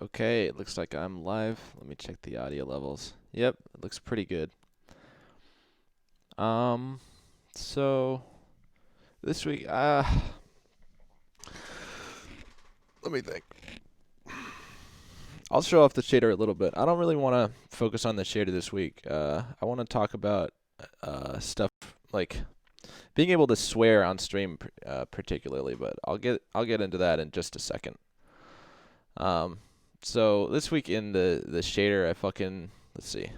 Okay, it looks like I'm live. Let me check the audio levels. Yep, it looks pretty good. Um, so this week, let me think. I'll show off the shader a little bit. I don't really want to focus on the shader this week. I want to talk about stuff like being able to swear on stream, particularly, but I'll get into that in just a second. Um, so this week in the shader, let's see.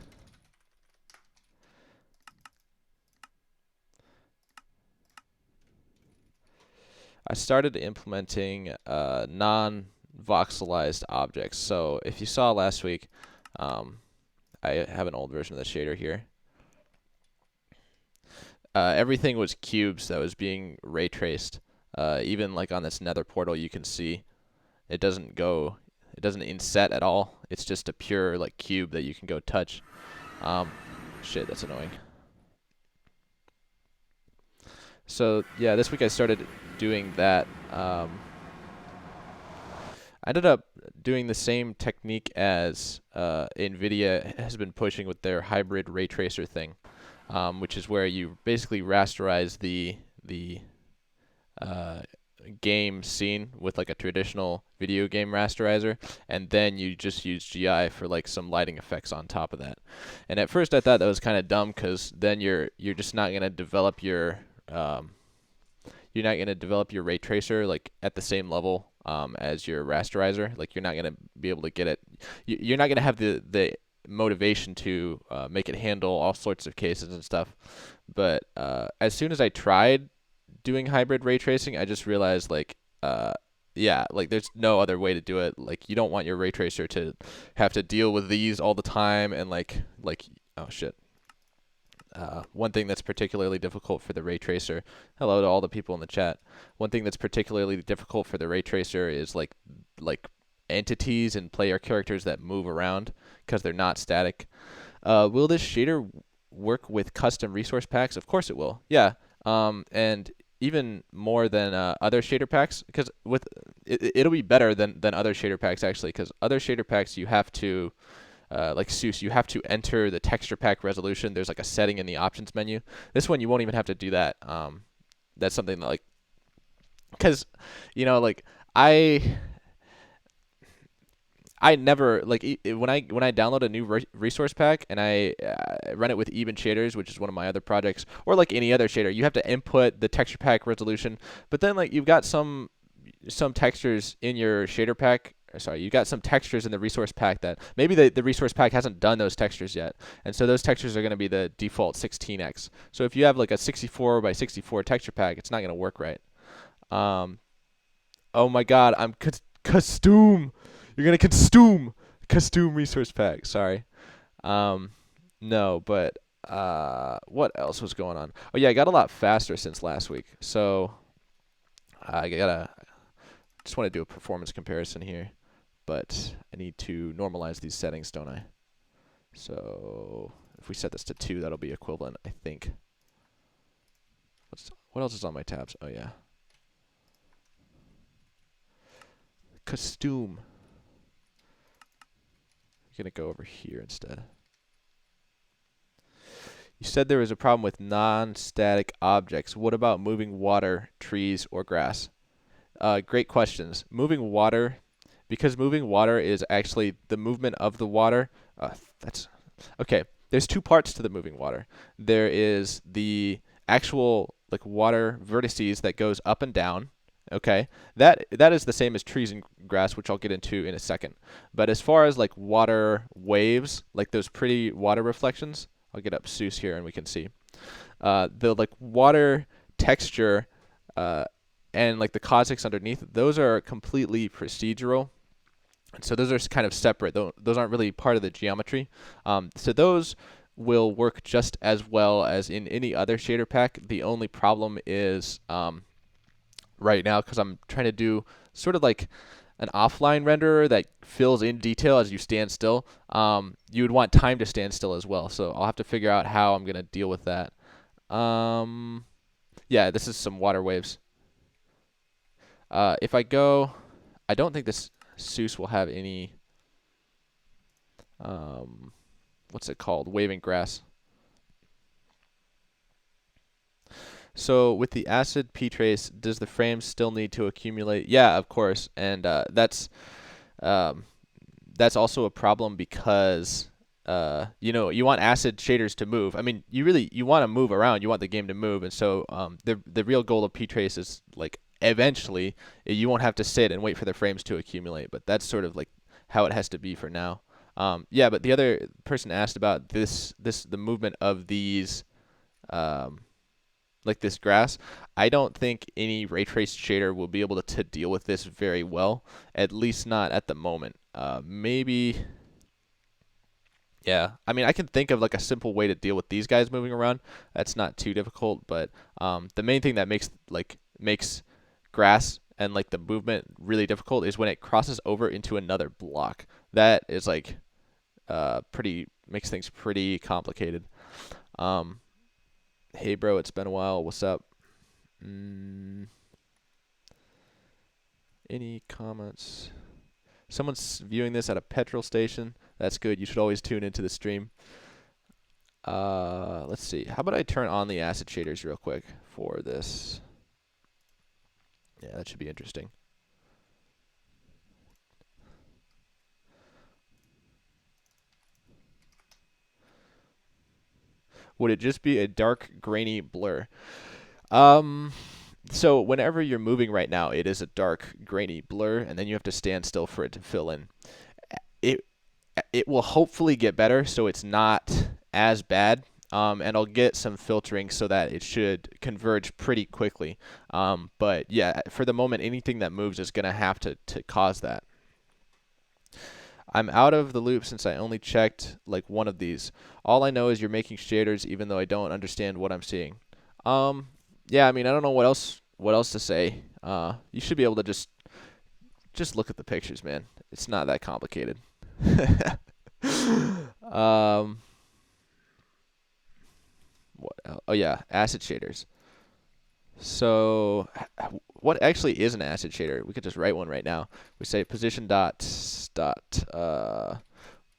I started implementing non-voxelized objects. So if you saw last week, um, I have an old version of the shader here. Everything was cubes that was being ray traced. Even like on this Nether portal, you can see it doesn't inset at all. It's just a pure like cube that you can go touch. Um, Shit, that's annoying. So yeah, this week I started doing that. I ended up doing the same technique as NVIDIA has been pushing with their hybrid ray tracer thing, which is where you basically rasterize the uh, game scene with like a traditional video game rasterizer, and then you just use GI for like some lighting effects on top of that. And at first I thought that was kind of dumb because then you're just not gonna develop um, your ray tracer like at the same level as your rasterizer. Like you're not gonna be able to get it. You're not gonna have the motivation to make it handle all sorts of cases and stuff. But as soon as I tried doing hybrid ray tracing, I just realized yeah, like there's no other way to do it. Like you don't want your ray tracer to have to deal with these all the time and like oh shit. One thing that's particularly difficult for the ray tracer, hello to all the people in the chat. One thing that's particularly difficult for the ray tracer is like entities and player characters that move around because they're not static. Will this shader work with custom resource packs? Of course it will. Yeah. And even more than other shader packs, because it'll be better than other shader packs actually, because other shader packs you have to like Seuss, you have to enter the texture pack resolution. There's like a setting in the options menu. This one you won't even have to do that. That's something that like, because like I I never like when I download a new resource pack and I run it with Even Shaders, which is one of my other projects, or like any other shader, you have to input the texture pack resolution. But then like you've got some textures in your shader pack. Sorry, you got some textures in the resource pack that maybe the resource pack hasn't done those textures yet, and so those textures are going to be the default 16x. So if you have like a 64 by 64 texture pack, it's not going to work right. Um, oh my God, I'm costume. You're gonna costume resource pack. Sorry. Um, no, but what else was going on? Oh yeah, I got a lot faster since last week. So I gotta just want to do a performance comparison here, but I need to normalize these settings, don't I? So if we set this to 2, that'll be equivalent, I think. What else is on my tabs? Oh yeah, costume. I'm gonna go over here instead. You said there was a problem with non-static objects. What about moving water, trees, or grass? Great questions. Moving water, because moving water is actually the movement of the water. That's okay. There's two parts to the moving water. There is the actual like water vertices that goes up and down. Okay, that is the same as trees and grass, which I'll get into in a second. But as far as like water waves, like those pretty water reflections, I'll get up Seuss here and we can see the like water texture and like the cosmics underneath. Those are completely procedural. And so those are kind of separate. Those aren't really part of the geometry. So those will work just as well as in any other shader pack. The only problem is right now, because I'm trying to do sort of like an offline renderer that fills in detail as you stand still, you would want time to stand still as well. So I'll have to figure out how I'm going to deal with that. Yeah, this is some water waves. If I go, I don't think this Seuss will have any. what's it called? Waving grass. So with the acid p-trace, does the frame still need to accumulate? Yeah, of course, and um, that's also a problem because you want acid shaders to move. I mean, you want to move around. You want the game to move, and so the real goal of p-trace is like eventually you won't have to sit and wait for the frames to accumulate. But that's sort of like how it has to be for now. Yeah, but the other person asked about the movement of these. Um, like this grass, I don't think any ray trace shader will be able to deal with this very well, at least not at the moment. Maybe, yeah. I mean, I can think of like a simple way to deal with these guys moving around. That's not too difficult, but the main thing that makes grass and like the movement really difficult is when it crosses over into another block. That is like pretty makes things pretty complicated. Um, Hey bro, it's been a while. What's up? Mm, any comments? Someone's viewing this at a petrol station. That's good. You should always tune into the stream. Let's see. How about I turn on the acid shaders real quick for this? Yeah, that should be interesting. Would it just be a dark, grainy blur? Um, so whenever you're moving right now, it is a dark, grainy blur, and then you have to stand still for it to fill in. It it will hopefully get better, so it's not as bad. And I'll get some filtering so that it should converge pretty quickly. But yeah, for the moment, anything that moves is going to have to cause that. I'm out of the loop since I only checked like one of these. All I know is you're making shaders, even though I don't understand what I'm seeing. Um, yeah, I mean, I don't know what else to say. You should be able to just look at the pictures, man. It's not that complicated. um, what? Oh yeah, acid shaders. So, what actually is an acid shader? We could just write one right now. We say position dot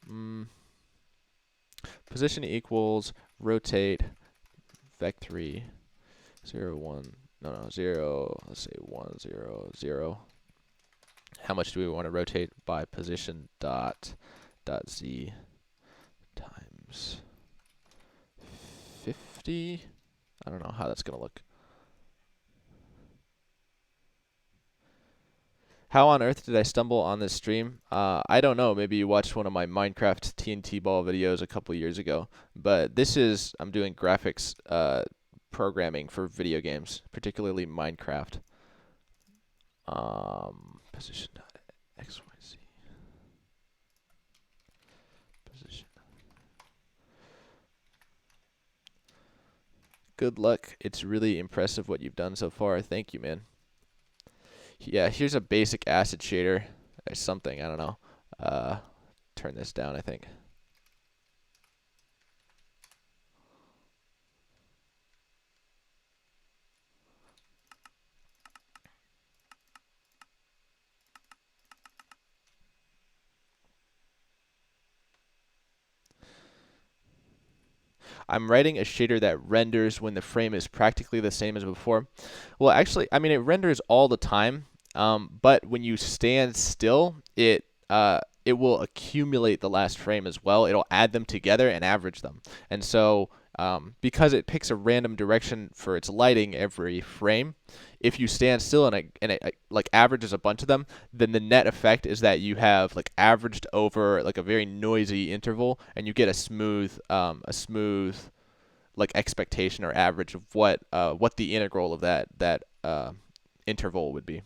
mm, position equals rotate vec3 0 1 no 0. Let's say 1 0 0. How much do we want to rotate by position dot z times 50? I don't know how that's gonna look. How on earth did I stumble on this stream? I don't know. Maybe you watched one of my Minecraft TNT ball videos a couple years ago. But I'm doing graphics programming for video games, particularly Minecraft. Position X, Y, Z. Position. Good luck. It's really impressive what you've done so far. Thank you, man. Yeah, here's a basic acid shader. Or something, I don't know. Turn this down, I think. I'm writing a shader that renders when the frame is practically the same as before. Well, actually, I mean, it renders all the time, but when you stand still, it will accumulate the last frame as well. It'll add them together and average them. And so because it picks a random direction for its lighting every frame, if you stand still and it like averages a bunch of them, then the net effect is that you have like averaged over like a very noisy interval, and you get a smooth like expectation or average of what the integral of that interval would be.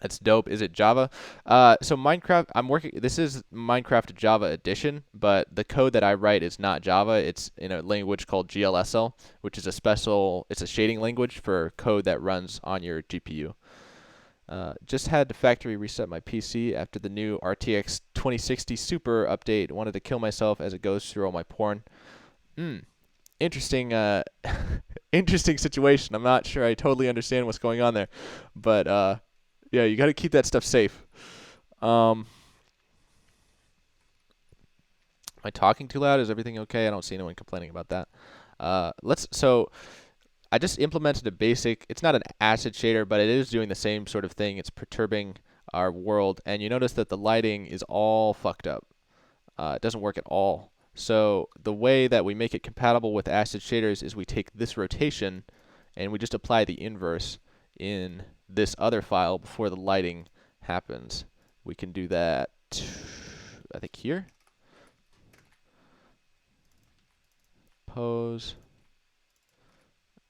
That's dope. Is it Java? So Minecraft, this is Minecraft Java Edition, but the code that I write is not Java. It's in a language called GLSL, which is it's a shading language for code that runs on your GPU. Just had to factory reset my PC after the new RTX 2060 Super update. Wanted to kill myself as it goes through all my porn. Interesting, interesting situation. I'm not sure I totally understand what's going on there, but yeah, you got to keep that stuff safe. Um, I talking too loud? Is everything okay? I don't see anyone complaining about that. So I just implemented a basic, it's not an acid shader, but it is doing the same sort of thing. It's perturbing our world, and you notice that the lighting is all fucked up. It doesn't work at all. So the way that we make it compatible with acid shaders is we take this rotation and we just apply the inverse in this other file before the lighting happens. We can do that, I think here. Pose.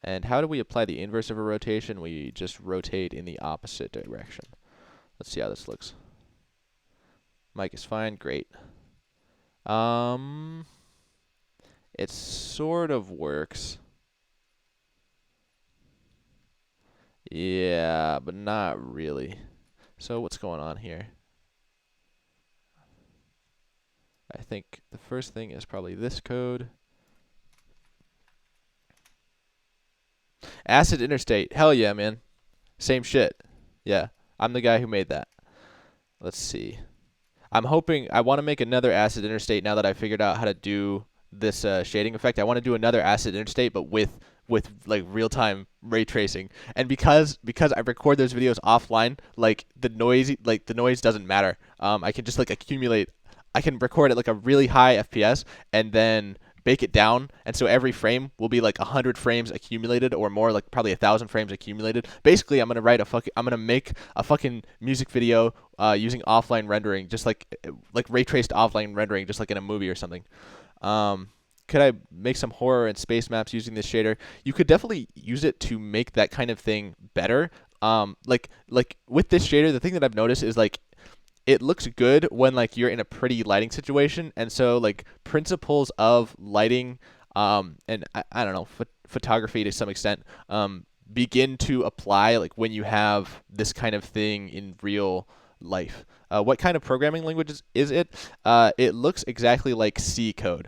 And how do we apply the inverse of a rotation? We just rotate in the opposite direction. Let's see how this looks. Mic is fine, great. It sort of works. Yeah, but not really. So what's going on here? I think the first thing is probably this code. Acid interstate. Hell yeah, man. Same shit. Yeah, I'm the guy who made that. Let's see. I'm hoping, I want to make another acid interstate now that I figured out how to do this shading effect. I want to do another acid interstate, but with like real-time ray tracing. And because I record those videos offline, like the noise doesn't matter. I can just like accumulate. I can record at like a really high FPS and then bake it down, and so every frame will be like 100 frames accumulated or more, like probably 1,000 frames accumulated. Basically, I'm gonna make a fucking music video using offline rendering, just like ray traced offline rendering, just like in a movie or something. Could I make some horror and space maps using this shader? You could definitely use it to make that kind of thing better. Like with this shader, the thing that I've noticed is like it looks good when like you're in a pretty lighting situation, and so like principles of lighting and I don't know, photography to some extent begin to apply like when you have this kind of thing in real life. What kind of programming language is it? It looks exactly like C code.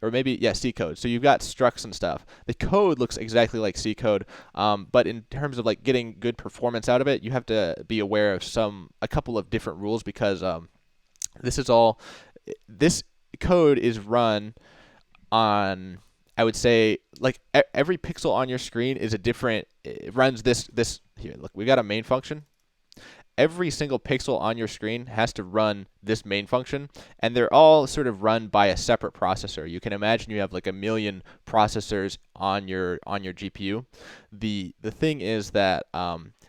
Or maybe, yeah, C code. So you've got structs and stuff. The code looks exactly like C code, but in terms of like getting good performance out of it, you have to be aware of a couple of different rules, because this code is run on, I would say, like every pixel on your screen is a different, it runs this here. Look, we got a main function. Every single pixel on your screen has to run this main function, and they're all sort of run by a separate processor. You can imagine you have like a million processors on your GPU. The thing is that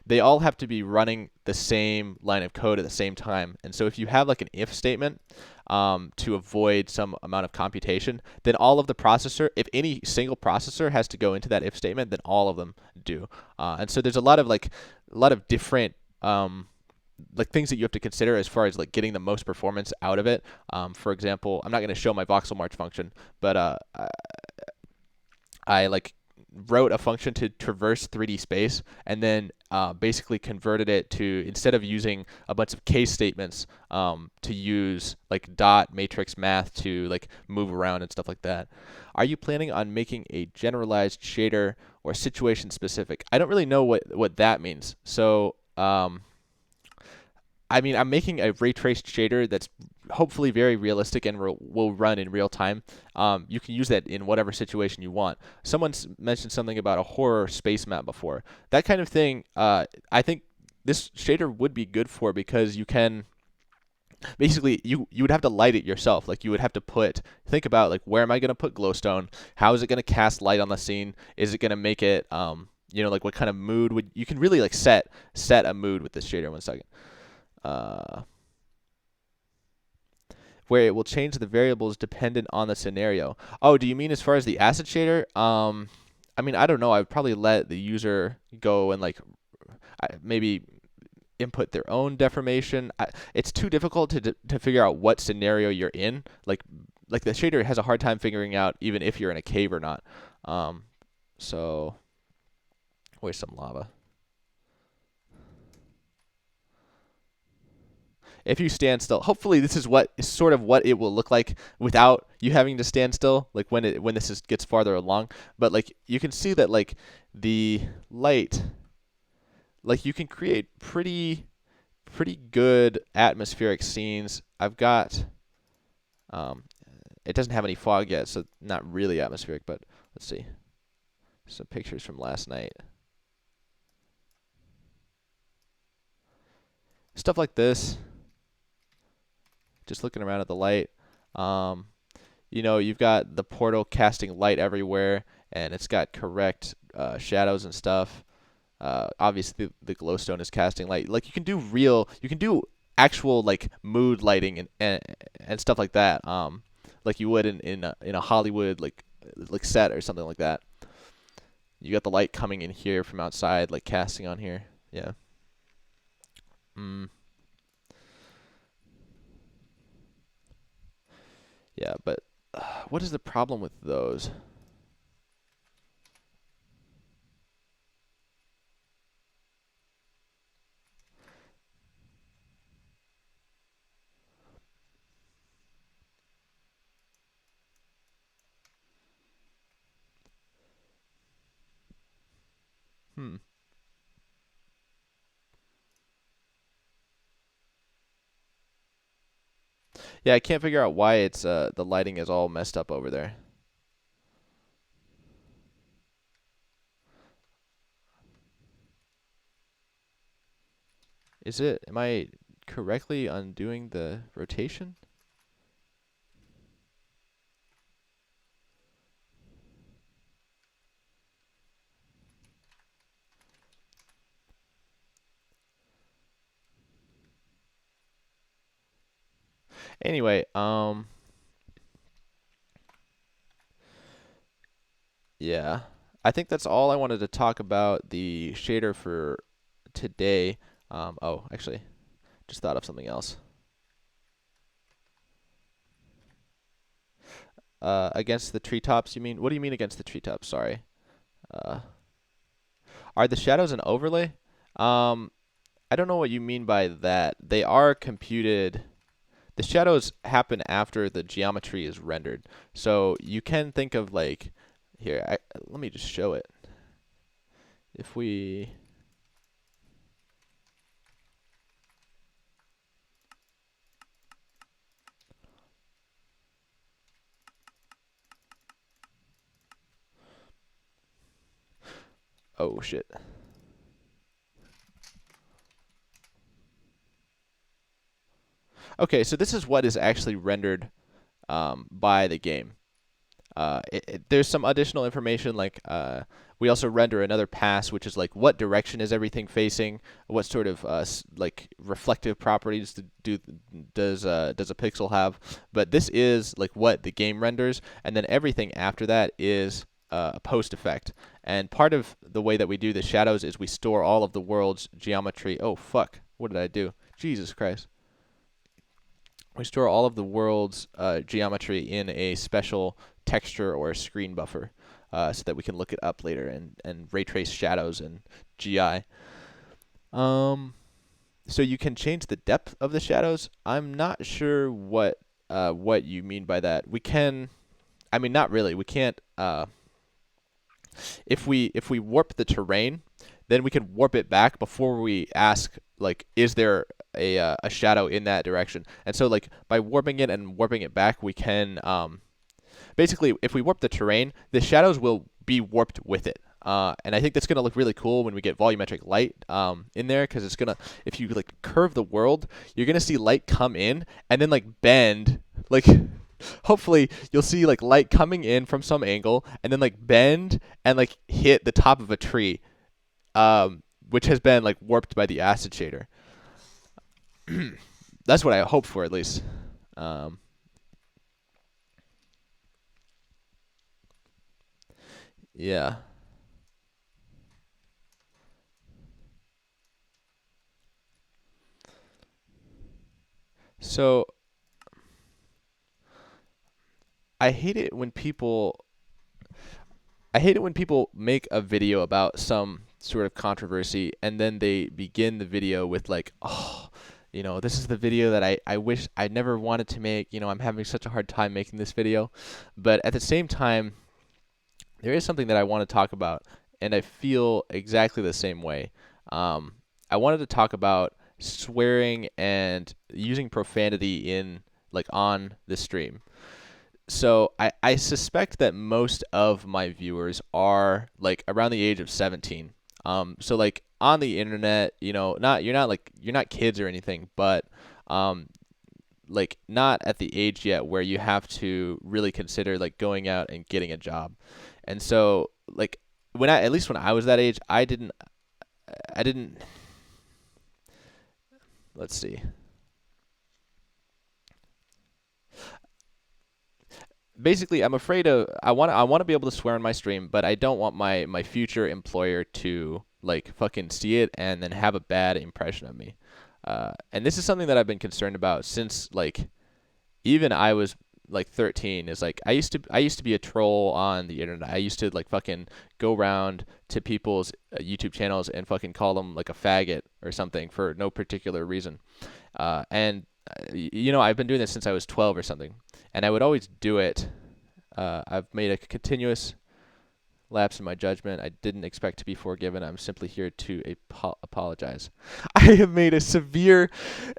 they all have to be running the same line of code at the same time. And so if you have like an if statement to avoid some amount of computation, then all of the processor, if any single processor has to go into that if statement, then all of them do. And so there's a lot of different like things that you have to consider as far as like getting the most performance out of it. For example, I'm not going to show my voxel march function, but I like wrote a function to traverse 3D space, and then basically converted it to, instead of using a bunch of case statements, to use like dot matrix math to like move around and stuff like that. Are you planning on making a generalized shader or situation specific? I don't really know what that means. So I mean, I'm making a ray traced shader that's hopefully very realistic and will run in real time. You can use that in whatever situation you want. Someone's mentioned something about a horror space map before. That kind of thing, I think this shader would be good for, because you can basically you would have to light it yourself. Like you would have to think about like, where am I going to put glowstone? How is it going to cast light on the scene? Is it going to make it like what kind of mood you can really like set a mood with this shader. 1 second. Where it will change the variables dependent on the scenario. Oh, do you mean as far as the acid shader? I mean, I don't know. I would probably let the user go and like maybe input their own deformation. It's too difficult to figure out what scenario you're in. Like the shader has a hard time figuring out even if you're in a cave or not. So where's some lava? If you stand still, hopefully this is sort of what it will look like without you having to stand still, like when this gets farther along. But like you can see that like the light, like you can create pretty good atmospheric scenes. I've got it doesn't have any fog yet, so not really atmospheric, but let's see. Some pictures from last night. Stuff like this. Just looking around at the light. You know, you've got the portal casting light everywhere, and it's got correct shadows and stuff. Obviously, the glowstone is casting light. Like you can do actual like mood lighting and stuff like that. Like you would in a Hollywood like set or something like that. You got the light coming in here from outside, like casting on here. Yeah. Mm. Yeah, but what is the problem with those? Hmm. Yeah, I can't figure out why it's the lighting is all messed up over there. Is it? Am I correctly undoing the rotation? Anyway, yeah. I think that's all I wanted to talk about the shader for today. Oh, actually, just thought of something else. Against the treetops, you mean? What do you mean against the treetops? Sorry. Uh, are the shadows an overlay? Um, I don't know what you mean by that. They are computed. The shadows happen after the geometry is rendered. So you can think of like, here, let me just show it. If we, oh shit. Okay, so this is what is actually rendered by the game. There's some additional information like we also render another pass, which is like what direction is everything facing, what sort of like reflective properties does a pixel have. But this is like what the game renders, and then everything after that is a post effect. And part of the way that we do the shadows is we store all of the world's geometry. Oh fuck! What did I do? Jesus Christ! We store all of the world's geometry in a special texture or a screen buffer so that we can look it up later and ray trace shadows and GI. So you can change the depth of the shadows. I'm not sure what you mean by that. We can, I mean, not really. We can't. If we warp the terrain, then we can warp it back before we ask like, is there a shadow in that direction? And so like by warping it and warping it back, we can basically if we warp the terrain, the shadows will be warped with it. And I think that's gonna look really cool when we get volumetric light in there, because it's gonna, if you like curve the world, you're gonna see light come in and then like bend, like hopefully you'll see like light coming in from some angle and then like bend and like hit the top of a tree, which has been like warped by the acid shader. That's what I hope for at least. Um, yeah. So I hate it when people I hate it when people make a video about some sort of controversy and then they begin the video with like, oh, you know, this is the video that I wish I never wanted to make. You know, I'm having such a hard time making this video. But at the same time, there is something that I want to talk about, and I feel exactly the same way. I wanted to talk about swearing and using profanity in like on the stream. So I suspect that most of my viewers are like around the age of 17. So like on the internet, not you're not kids or anything, but um, like not at the age yet where you have to really consider like going out and getting a job. And so like at least when I was that age, I didn't let's see. Basically, I'm afraid of I want to be able to swear on my stream, but I don't want my future employer to like fucking see it and then have a bad impression of me. And this is something that I've been concerned about since like even I was like 13. Is like I used to be a troll on the internet. I used to like fucking go around to people's YouTube channels and fucking call them like a faggot or something for no particular reason. And I've been doing this since I was 12 or something, and I would always do it. I've made a continuous lapse in my judgment. I didn't expect to be forgiven. I'm simply here to apologize. I have made a severe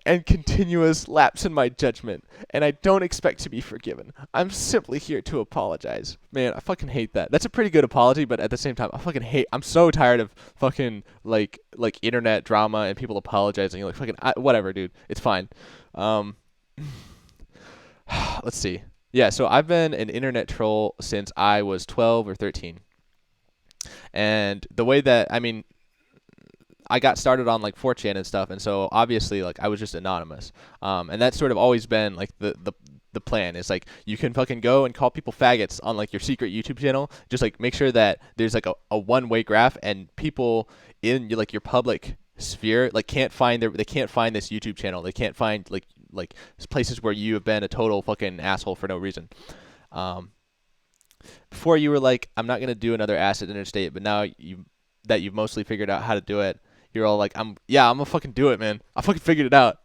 and continuous lapse in my judgment, and I don't expect to be forgiven. I'm simply here to apologize. Man, I fucking hate that. That's a pretty good apology, but at the same time, I'm so tired of fucking like internet drama and people apologizing. Like fucking whatever, dude. It's fine. Um, let's see. Yeah, so I've been an internet troll since I was 12 or 13. And the way that I got started on like 4chan and stuff, and so obviously like I was just anonymous. And that's sort of always been like the plan is like you can fucking go and call people faggots on like your secret YouTube channel. Just like make sure that there's like a one-way graph, and people in like your public sphere like they can't find this YouTube channel. They can't find like places where you have been a total fucking asshole for no reason. Um, Before you were like, I'm not gonna do another acid interstate, but now you've mostly figured out how to do it, you're all like, I'm gonna fucking do it, man. I fucking figured it out.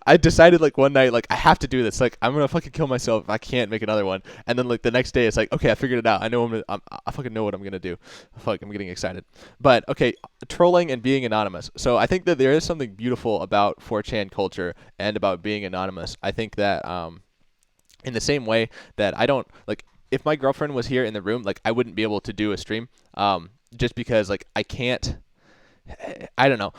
I decided like one night like I have to do this. Like I'm gonna fucking kill myself if I can't make another one. And then like the next day it's like, okay, I figured it out. I fucking know what I'm gonna do. Fuck, I'm getting excited. But okay, trolling and being anonymous. So I think that there is something beautiful about 4chan culture and about being anonymous. I think that in the same way that I don't like if my girlfriend was here in the room, like I wouldn't be able to do a stream, just because like I can't. I don't know.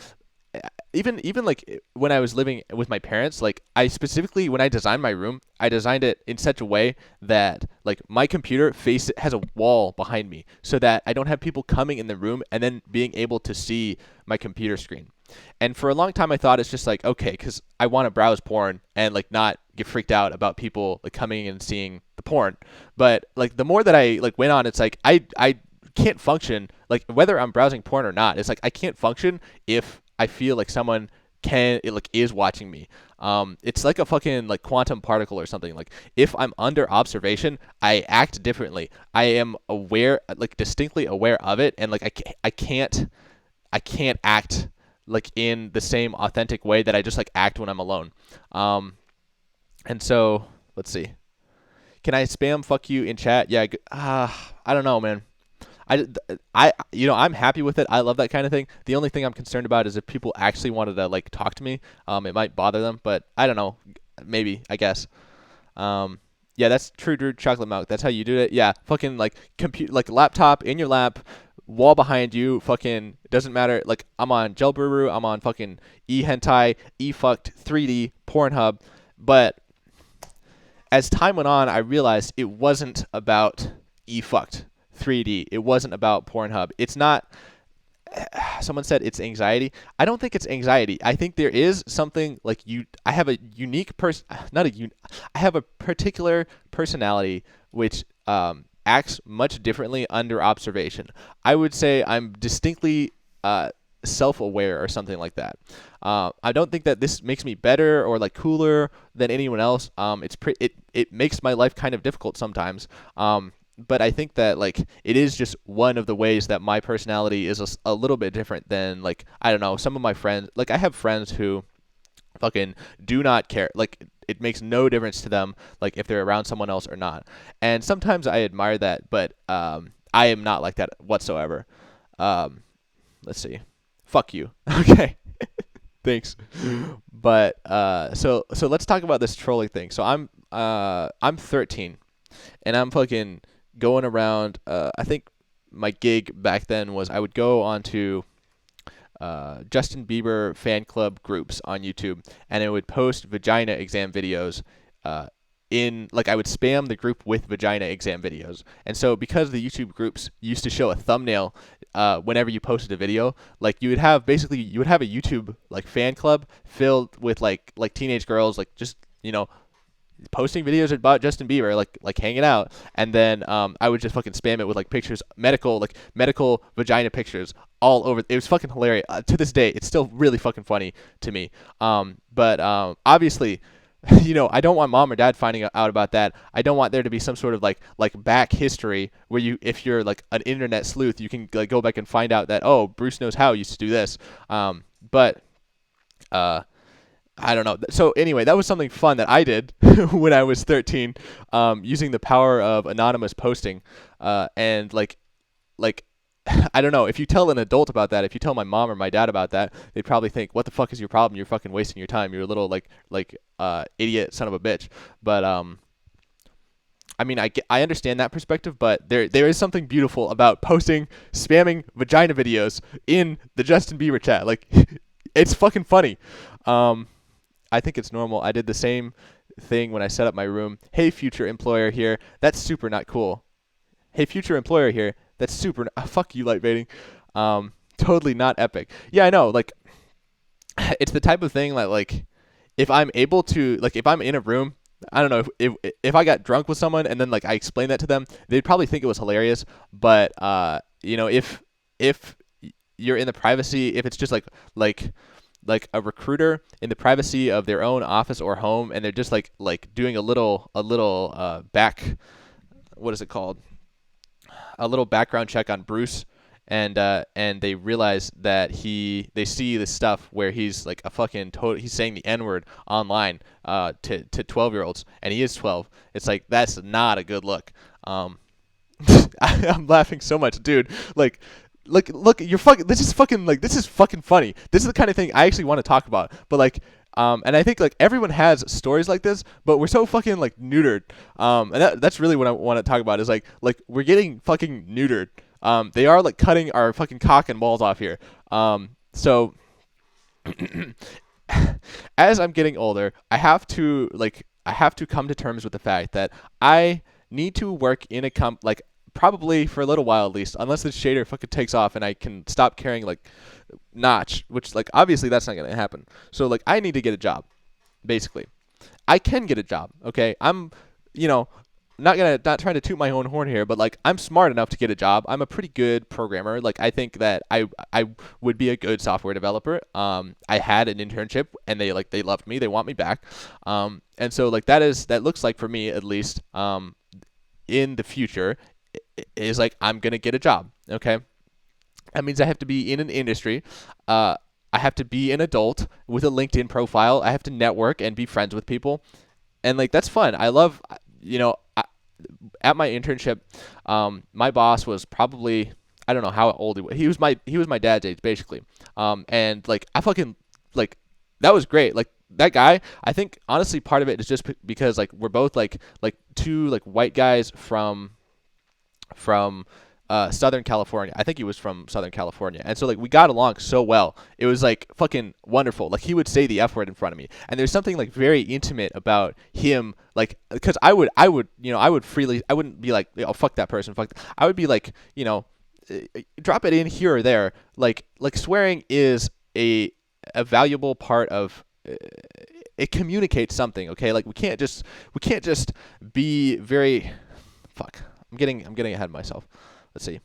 Even like when I was living with my parents, like I specifically when I designed my room, I designed it in such a way that like my computer has a wall behind me, so that I don't have people coming in the room and then being able to see my computer screen. And for a long time, I thought it's just like okay, because I want to browse porn and like not get freaked out about people like coming and seeing the porn. But like the more that I like went on, it's like I can't function like whether I'm browsing porn or not. It's like I can't function if I feel like someone is watching me. It's like a fucking like quantum particle or something. Like if I'm under observation, I act differently. I am aware, like distinctly aware of it, and like I can't act like in the same authentic way that I just like act when I'm alone. And so let's see. Can I spam fuck you in chat? Yeah. I don't know, man. I'm happy with it. I love that kind of thing. The only thing I'm concerned about is if people actually wanted to like talk to me, it might bother them. But I don't know. Maybe I guess. Yeah, that's true. Drew chocolate milk. That's how you do it. Yeah, fucking like compute like laptop in your lap, wall behind you. Fucking doesn't matter. Like I'm on Jailbrew. I'm on fucking eHentai, eFucked, 3D, Pornhub. But as time went on, I realized it wasn't about eFucked 3D. It wasn't about Pornhub. It's not. Someone said it's anxiety. I don't think it's anxiety. I think there is something like you. I have a unique person. Not a un. I have a particular personality which acts much differently under observation. I would say I'm distinctly self-aware or something like that. I don't think that this makes me better or like cooler than anyone else. It makes my life kind of difficult sometimes. But I think that like it is just one of the ways that my personality is a little bit different than like I don't know some of my friends. Like I have friends who fucking do not care. Like it makes no difference to them like if they're around someone else or not. And sometimes I admire that, but I am not like that whatsoever. Um, let's see. Fuck you. Okay. Thanks. But so let's talk about this trolling thing. So I'm 13, and I'm fucking going around. I think my gig back then was I would go onto Justin Bieber fan club groups on YouTube, and I would post vagina exam videos. In like I would spam the group with vagina exam videos, and so because the YouTube groups used to show a thumbnail whenever you posted a video, like you would have a YouTube like fan club filled with like teenage girls like just posting videos about Justin Bieber, like hanging out, and then I would just fucking spam it with like pictures, medical vagina pictures all over. It was fucking hilarious. To this day, it's still really fucking funny to me. But obviously, I don't want mom or dad finding out about that. I don't want there to be some sort of like back history where if you're like an internet sleuth, you can like go back and find out that, oh, Bruce Knows How used to do this. But I don't know. So anyway, that was something fun that I did when I was 13, using the power of anonymous posting. And like I don't know. If you tell an adult about that, if you tell my mom or my dad about that, they'd probably think, "What the fuck is your problem? You're fucking wasting your time. You're a little idiot son of a bitch." But I mean, I understand that perspective, but there is something beautiful about spamming vagina videos in the Justin Bieber chat. Like, it's fucking funny. I think it's normal. I did the same thing when I set up my room. Hey, future employer here. That's super not cool. Hey, future employer here. That's super. Fuck you, light baiting. Totally not epic. Yeah, I know. Like, it's the type of thing that like, if I'm able to, like, if I'm in a room, I don't know if I got drunk with someone and then like I explained that to them, they'd probably think it was hilarious. But if you're in the privacy, if it's just like a recruiter in the privacy of their own office or home, and they're just like doing a little back, what is it called? A little background check on Bruce, and they realize that they see this stuff where he's like a fucking he's saying the N-word online to 12-year-olds, and he is 12. It's like, that's not a good look. I'm laughing so much, dude. Like, look, you're fucking. This is fucking funny. This is the kind of thing I actually want to talk about. But like, and I think like everyone has stories like this, but we're so fucking like neutered. And that's really what I want to talk about is like we're getting fucking neutered. They are like cutting our fucking cock and balls off here. So as I'm getting older, I have to come to terms with the fact that I need to work in a probably for a little while at least, unless this shader fucking takes off and I can stop carrying like Notch, which like obviously that's not gonna happen. So like I need to get a job, basically. I can get a job, okay? I'm, not trying to toot my own horn here, but like I'm smart enough to get a job. I'm a pretty good programmer. Like I think that I would be a good software developer. I had an internship and they loved me. They want me back. And so like that looks like for me at least in the future is like I'm gonna get a job. Okay, that means I have to be in an industry. I have to be an adult with a LinkedIn profile. I have to network and be friends with people, and like that's fun. I love, at my internship, my boss was probably, I don't know how old he was. He was my dad's age basically. And like I fucking like that was great. Like that guy, I think honestly part of it is just because like we're both like two like white guys from Southern California. I think he was from Southern California. And so like we got along so well. It was like fucking wonderful. Like he would say the F word in front of me. And there's something like very intimate about him, like cuz I would freely, I wouldn't be like, oh fuck that person, I would be like, drop it in here or there. Like swearing is a valuable part of it communicates something, okay? Like we can't just be very fuck. I'm getting ahead of myself. Let's see.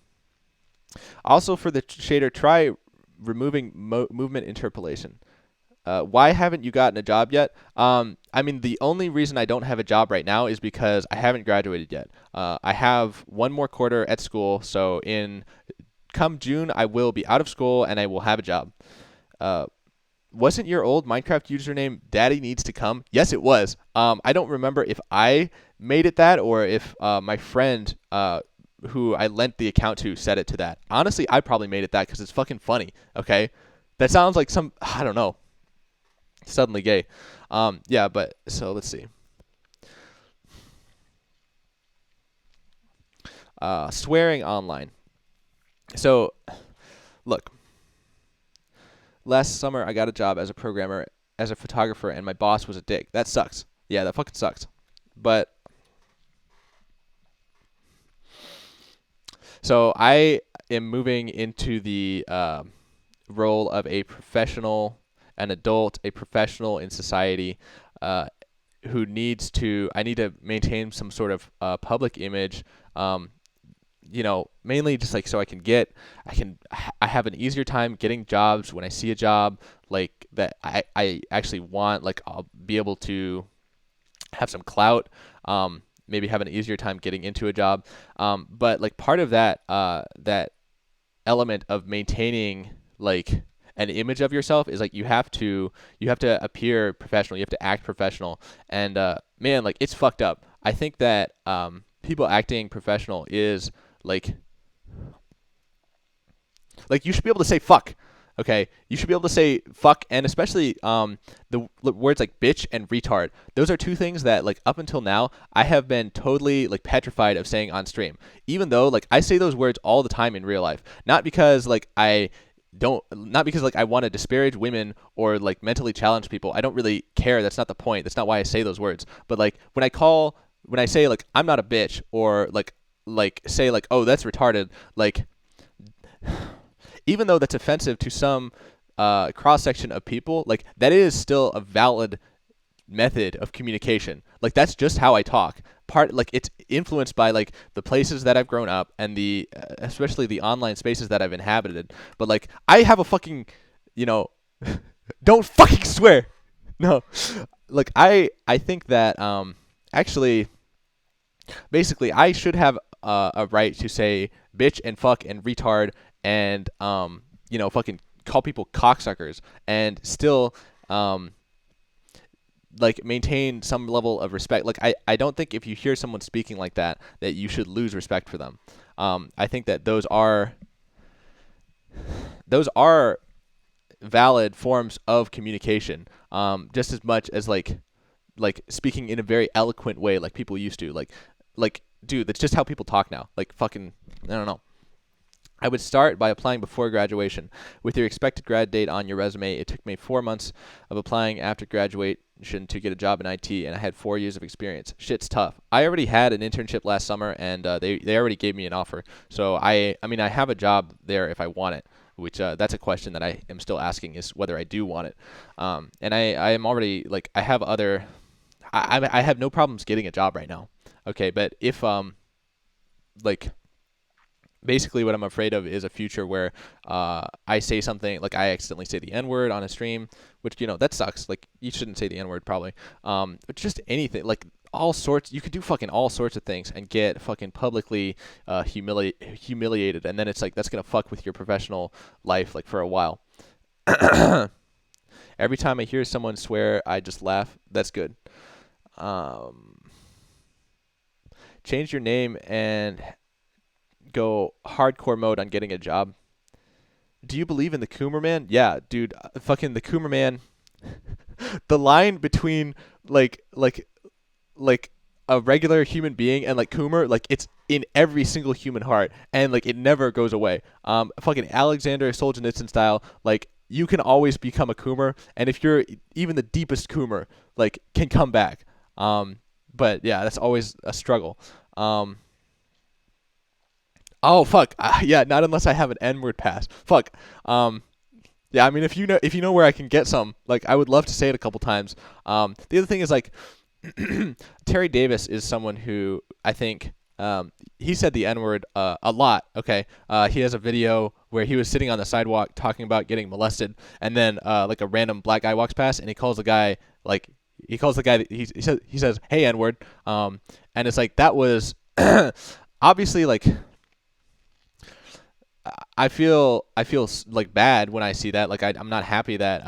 Also for the shader, try removing movement interpolation. Why haven't you gotten a job yet? I mean, the only reason I don't have a job right now is because I haven't graduated yet. I have one more quarter at school, so come June I will be out of school and I will have a job. Wasn't your old Minecraft username Daddy Needs to Come? Yes, it was. I don't remember if I made it that or if my friend who I lent the account to set it to that. Honestly, I probably made it that because it's fucking funny, okay? That sounds like I don't know, suddenly gay. Yeah, but so let's see. Swearing online. So, look, last summer I got a job as a programmer, as a photographer, and my boss was a dick. That sucks. Yeah, that fucking sucks. But so I am moving into the role of a professional, an adult, a professional in society, who needs to. I need to maintain some sort of public image. Mainly just like so I have an easier time getting jobs when I see a job like that I actually want. Like I'll be able to have some clout. Maybe have an easier time getting into a job. But like part of that element of maintaining like an image of yourself is like you have to appear professional, you have to act professional, and man, like it's fucked up. I think that people acting professional is like you should be able to say fuck. Okay, you should be able to say fuck, and especially the words like bitch and retard. Those are two things that like up until now I have been totally like petrified of saying on stream. Even though like I say those words all the time in real life, not because like not because like I want to disparage women or like mentally challenge people. I don't really care. That's not the point. That's not why I say those words. But like when I say like I'm not a bitch, or like say like, oh, that's retarded, like even though that's offensive to some cross section of people, like that is still a valid method of communication. Like that's just how I talk. Like it's influenced by like the places that I've grown up and the especially the online spaces that I've inhabited. But like I have a fucking, you know, don't fucking swear. No, like I think that actually basically I should have a right to say bitch and fuck and retard and fucking call people cocksuckers and still like maintain some level of respect. Like I don't think if you hear someone speaking like that you should lose respect for them. I think that those are valid forms of communication, just as much as like speaking in a very eloquent way like people used to. Like dude, that's just how people talk now. Like fucking I don't know. I would start by applying before graduation. With your expected grad date on your resume, it took me 4 months of applying after graduation to get a job in IT, and I had 4 years of experience. Shit's tough. I already had an internship last summer, and they already gave me an offer. So I mean, I have a job there if I want it, which that's a question that I am still asking, is whether I do want it. And I am already, like, I have other, I have no problems getting a job right now. Okay, but if, like, basically what I'm afraid of is a future where I say something, like I accidentally say the N-word on a stream, which, that sucks. Like, you shouldn't say the N-word probably. But just anything, like all sorts, you could do fucking all sorts of things and get fucking publicly humiliated. And then it's like, that's going to fuck with your professional life, like for a while. Every time I hear someone swear, I just laugh. That's good. Change your name and go hardcore mode on getting a job. Do you believe in the Coomer Man? Yeah, dude, fucking the Coomer Man. The line between like a regular human being and like Coomer, like it's in every single human heart, and like it never goes away. Fucking Alexander Solzhenitsyn style, like you can always become a Coomer, and if you're even the deepest Coomer, like can come back. But yeah, that's always a struggle. Oh fuck. Yeah, not unless I have an N-word pass. Fuck. Yeah, I mean if you know where I can get some, like I would love to say it a couple times. The other thing is like Terry Davis is someone who I think he said the N-word a lot. Okay. He has a video where he was sitting on the sidewalk talking about getting molested, and then like a random black guy walks past and he calls the guy he says, "Hey, N-word." And it's like that was obviously like I feel like bad when I see that. Like I'm not happy that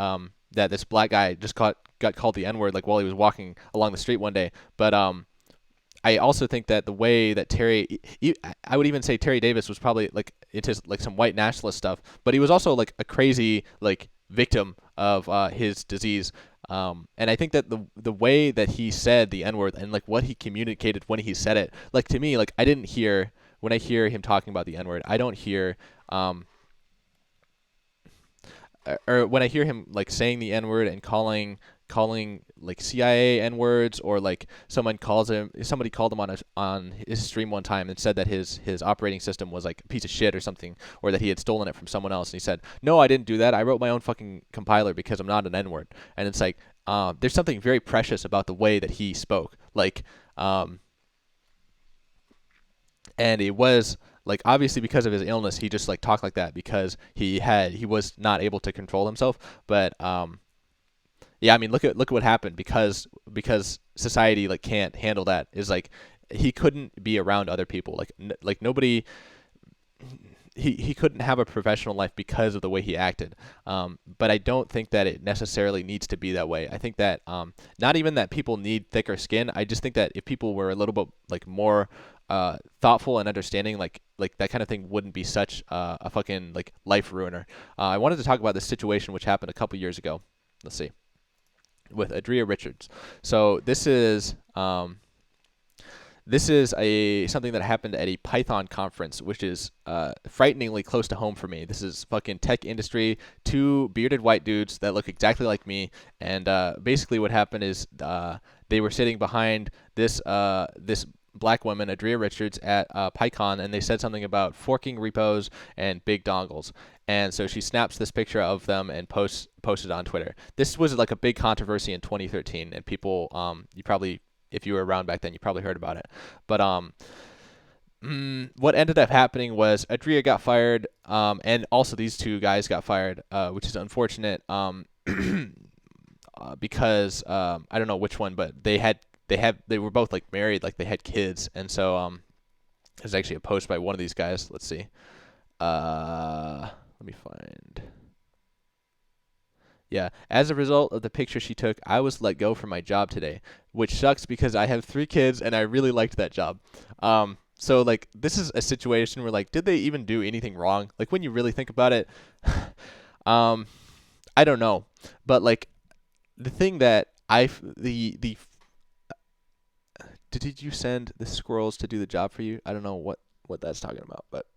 that this black guy just got called the N-word like while he was walking along the street one day. But I also think that the way that I would even say Terry Davis was probably like into like some white nationalist stuff, but he was also like a crazy like victim of his disease. And I think that the way that he said the N-word and like what he communicated when he said it, like to me, like I didn't hear when I hear him talking about the N-word, I don't hear or when I hear him like saying the N-word and calling like CIA N-words, or like somebody called him on his stream one time and said that his operating system was like a piece of shit or something, or that he had stolen it from someone else, and he said, no, I didn't do that, I wrote my own fucking compiler because I'm not an N-word. And it's like, there's something very precious about the way that he spoke, like and it was like, obviously because of his illness he just like talked like that because he was not able to control himself. But yeah, I mean, look at what happened because society like can't handle that. Is like he couldn't be around other people, like nobody. He couldn't have a professional life because of the way he acted. But I don't think that it necessarily needs to be that way. I think that not even that people need thicker skin. I just think that if people were a little bit like more thoughtful and understanding, like that kind of thing wouldn't be such a fucking like life ruiner. I wanted to talk about this situation which happened a couple years ago. Let's see, with Adria Richards. So this is something that happened at a Python conference, which is frighteningly close to home for me. This is fucking tech industry, two bearded white dudes that look exactly like me, and basically what happened is they were sitting behind this black woman, Adria Richards, at PyCon, and they said something about forking repos and big dongles. And so she snaps this picture of them and posted on Twitter. This was like a big controversy in 2013, and people, you probably, if you were around back then, you probably heard about it. But what ended up happening was Adria got fired, and also these two guys got fired, which is unfortunate because I don't know which one, but they were both like married, like they had kids, and so there's actually a post by one of these guys. Let's see. Let me find. Yeah, as a result of the picture she took, I was let go from my job today, which sucks because I have 3 kids and I really liked that job. So like this is a situation where like, did they even do anything wrong? Like when you really think about it, I don't know. But like the thing that did you send the squirrels to do the job for you? I don't know what that's talking about, but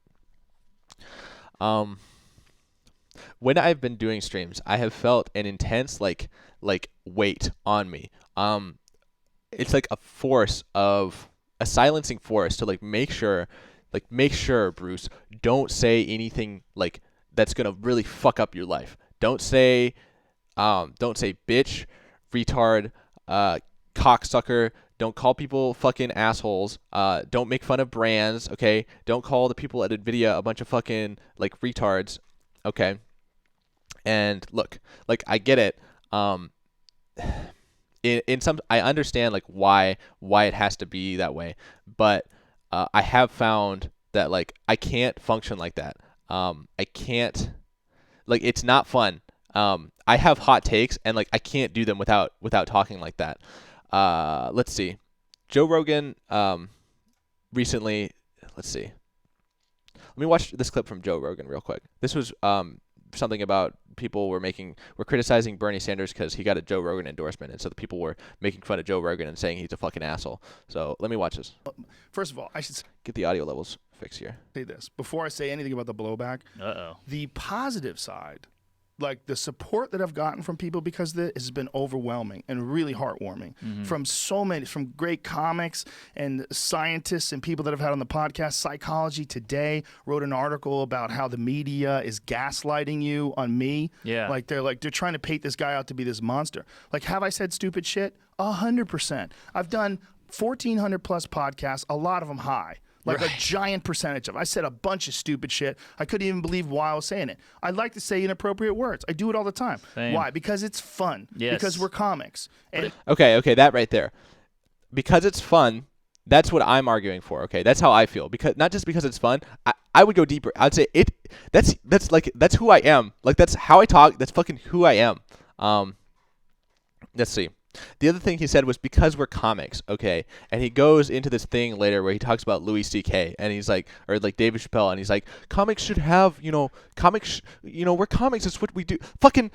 when I've been doing streams, I have felt an intense like weight on me. It's like a silencing force to like make sure, Bruce, don't say anything like that's gonna really fuck up your life. Don't say bitch, retard, cocksucker. Don't call people fucking assholes. Don't make fun of brands. Okay. Don't call the people at Nvidia a bunch of fucking like retards. Okay. And look, like I get it. In some, I understand like why it has to be that way, but I have found that like I can't function like that. I can't, like, it's not fun. I have hot takes and like I can't do them without talking like that. Let's see. Joe Rogan recently, let's see. Let me watch this clip from Joe Rogan real quick. This was something about people were criticizing Bernie Sanders because he got a Joe Rogan endorsement, and so the people were making fun of Joe Rogan and saying he's a fucking asshole. So let me watch this. First of all, I should get the audio levels fixed here. Say this before I say anything about the blowback. The positive side, like the support that I've gotten from people because of this has been overwhelming and really heartwarming. From so many, from great comics and scientists and people that I've had on the podcast. Psychology Today wrote an article about how the media is gaslighting you on me. Yeah. Like they're trying to paint this guy out to be this monster. Like, have I said stupid shit? 100%. I've done 1,400 plus podcasts, a lot of them high. Like a giant percentage of them. I said a bunch of stupid shit. I couldn't even believe why I was saying it. I'd like to say inappropriate words. I do it all the time. Same. Why? Because it's fun. Yes. Because we're comics. And Okay, that right there. Because it's fun, that's what I'm arguing for. Okay, that's how I feel. Because not just because it's fun. I would go deeper. I'd say that's who I am. Like that's how I talk. That's fucking who I am. Let's see. The other thing he said was because we're comics, okay? And he goes into this thing later where he talks about Louis C.K. and he's like, or like David Chappelle, and he's like, comics should have, we're comics. It's what we do. Fucking,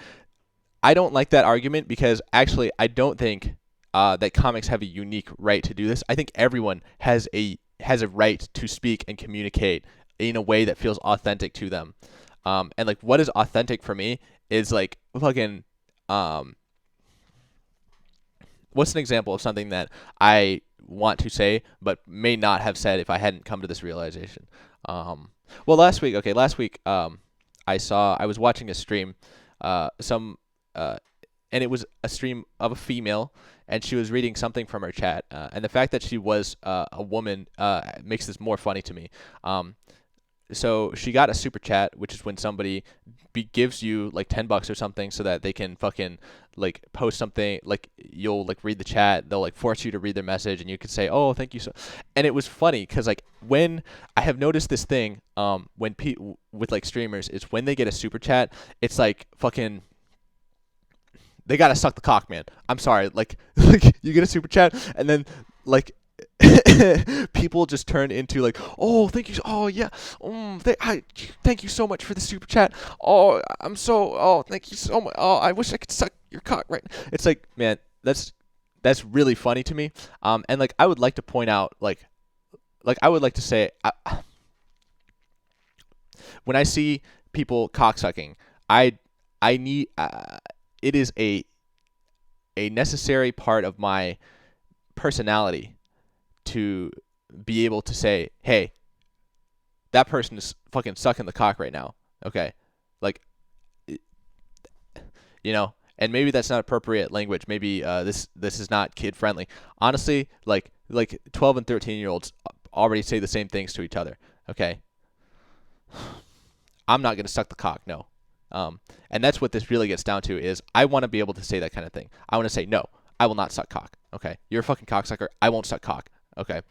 I don't like that argument because actually I don't think that comics have a unique right to do this. I think everyone has a has a right to speak and communicate in a way that feels authentic to them. And like what is authentic for me is like fucking what's an example of something that I want to say but may not have said if I hadn't come to this realization. Well, last week I was watching a stream and it was a stream of a female, and she was reading something from her chat. And the fact that she was a woman makes this more funny to me. So she got a super chat, which is when somebody gives you like $10 or something so that they can fucking like post something, like you'll like read the chat, they'll like force you to read their message, and you could say, oh, thank you so. And it was funny because like when I have noticed this thing when with like streamers is when they get a super chat, it's like fucking they gotta suck the cock, man. I'm sorry, like you get a super chat and then like people just turn into like, oh, thank you, oh yeah, thank you so much for the super chat. Oh, thank you so much. Oh, I wish I could suck your cock right. It's like, man, that's really funny to me. And like I would like to point out, like I would like to say, when I see people cocksucking, I need it is a necessary part of my personality to be able to say, hey, that person is fucking sucking the cock right now. Okay. Like, you know, and maybe that's not appropriate language. Maybe this is not kid friendly. Honestly, like 12 and 13-year-olds already say the same things to each other. Okay. I'm not going to suck the cock. No. And that's what this really gets down to is I want to be able to say that kind of thing. I want to say, no, I will not suck cock. Okay. You're a fucking cocksucker. I won't suck cock. Okay.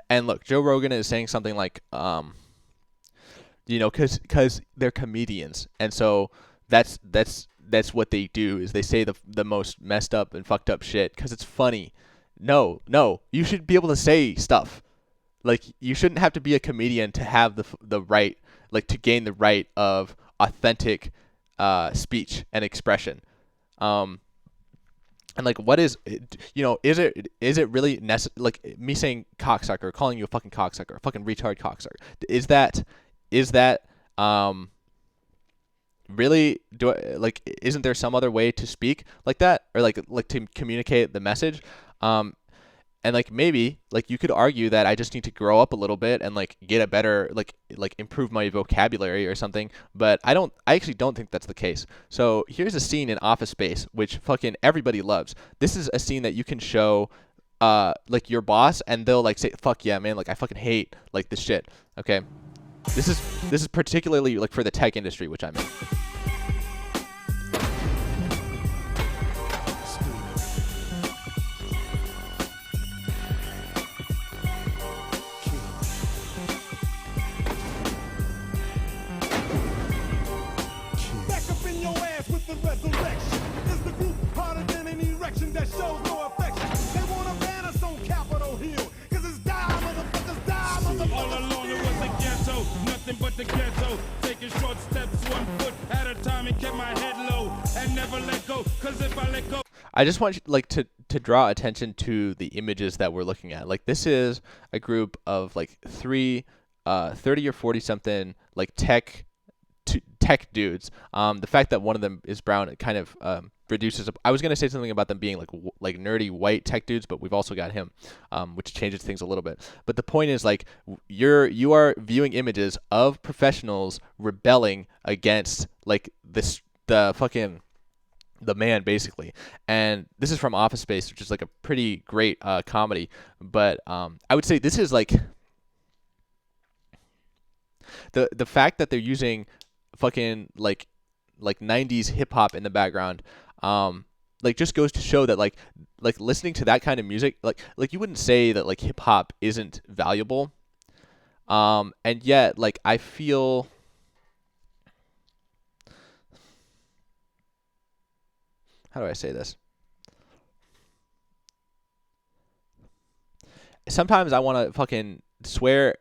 And look, Joe Rogan is saying something like, you know, cause they're comedians. And so that's what they do is they say the most messed up and fucked up shit cause it's funny. No, you should be able to say stuff. Like you shouldn't have to be a comedian to have the right, like to gain the right of authentic speech and expression. And like, what is, you know, is it really necessary? Like me saying cocksucker, calling you a fucking cocksucker, a fucking retard cocksucker. Is that really isn't there some other way to speak like that or like to communicate the message? And like maybe like you could argue that I just need to grow up a little bit and like get a better like improve my vocabulary or something, but I actually don't think that's the case. So here's a scene in Office Space which fucking everybody loves. This is a scene that you can show like your boss and they'll like say, fuck yeah, man, like I fucking hate like this shit. Okay. This is particularly like for the tech industry, which I'm in. The ghetto, taking short steps 1 foot at a time and kept my head low and never let go, cause if I let go. I just want you like to draw attention to the images that we're looking at. Like this is a group of like 30 or 40 something like tech dudes. The fact that one of them is brown, it kind of reduces. I was gonna say something about them being like nerdy white tech dudes, but we've also got him, which changes things a little bit. But the point is like you are viewing images of professionals rebelling against like the man basically, and this is from Office Space, which is like a pretty great comedy. But I would say this is like the fact that they're using fucking like 90s hip hop in the background, like just goes to show that like listening to that kind of music, like you wouldn't say that like hip hop isn't valuable, and yet like I feel how do I say this? Sometimes I want to fucking swear,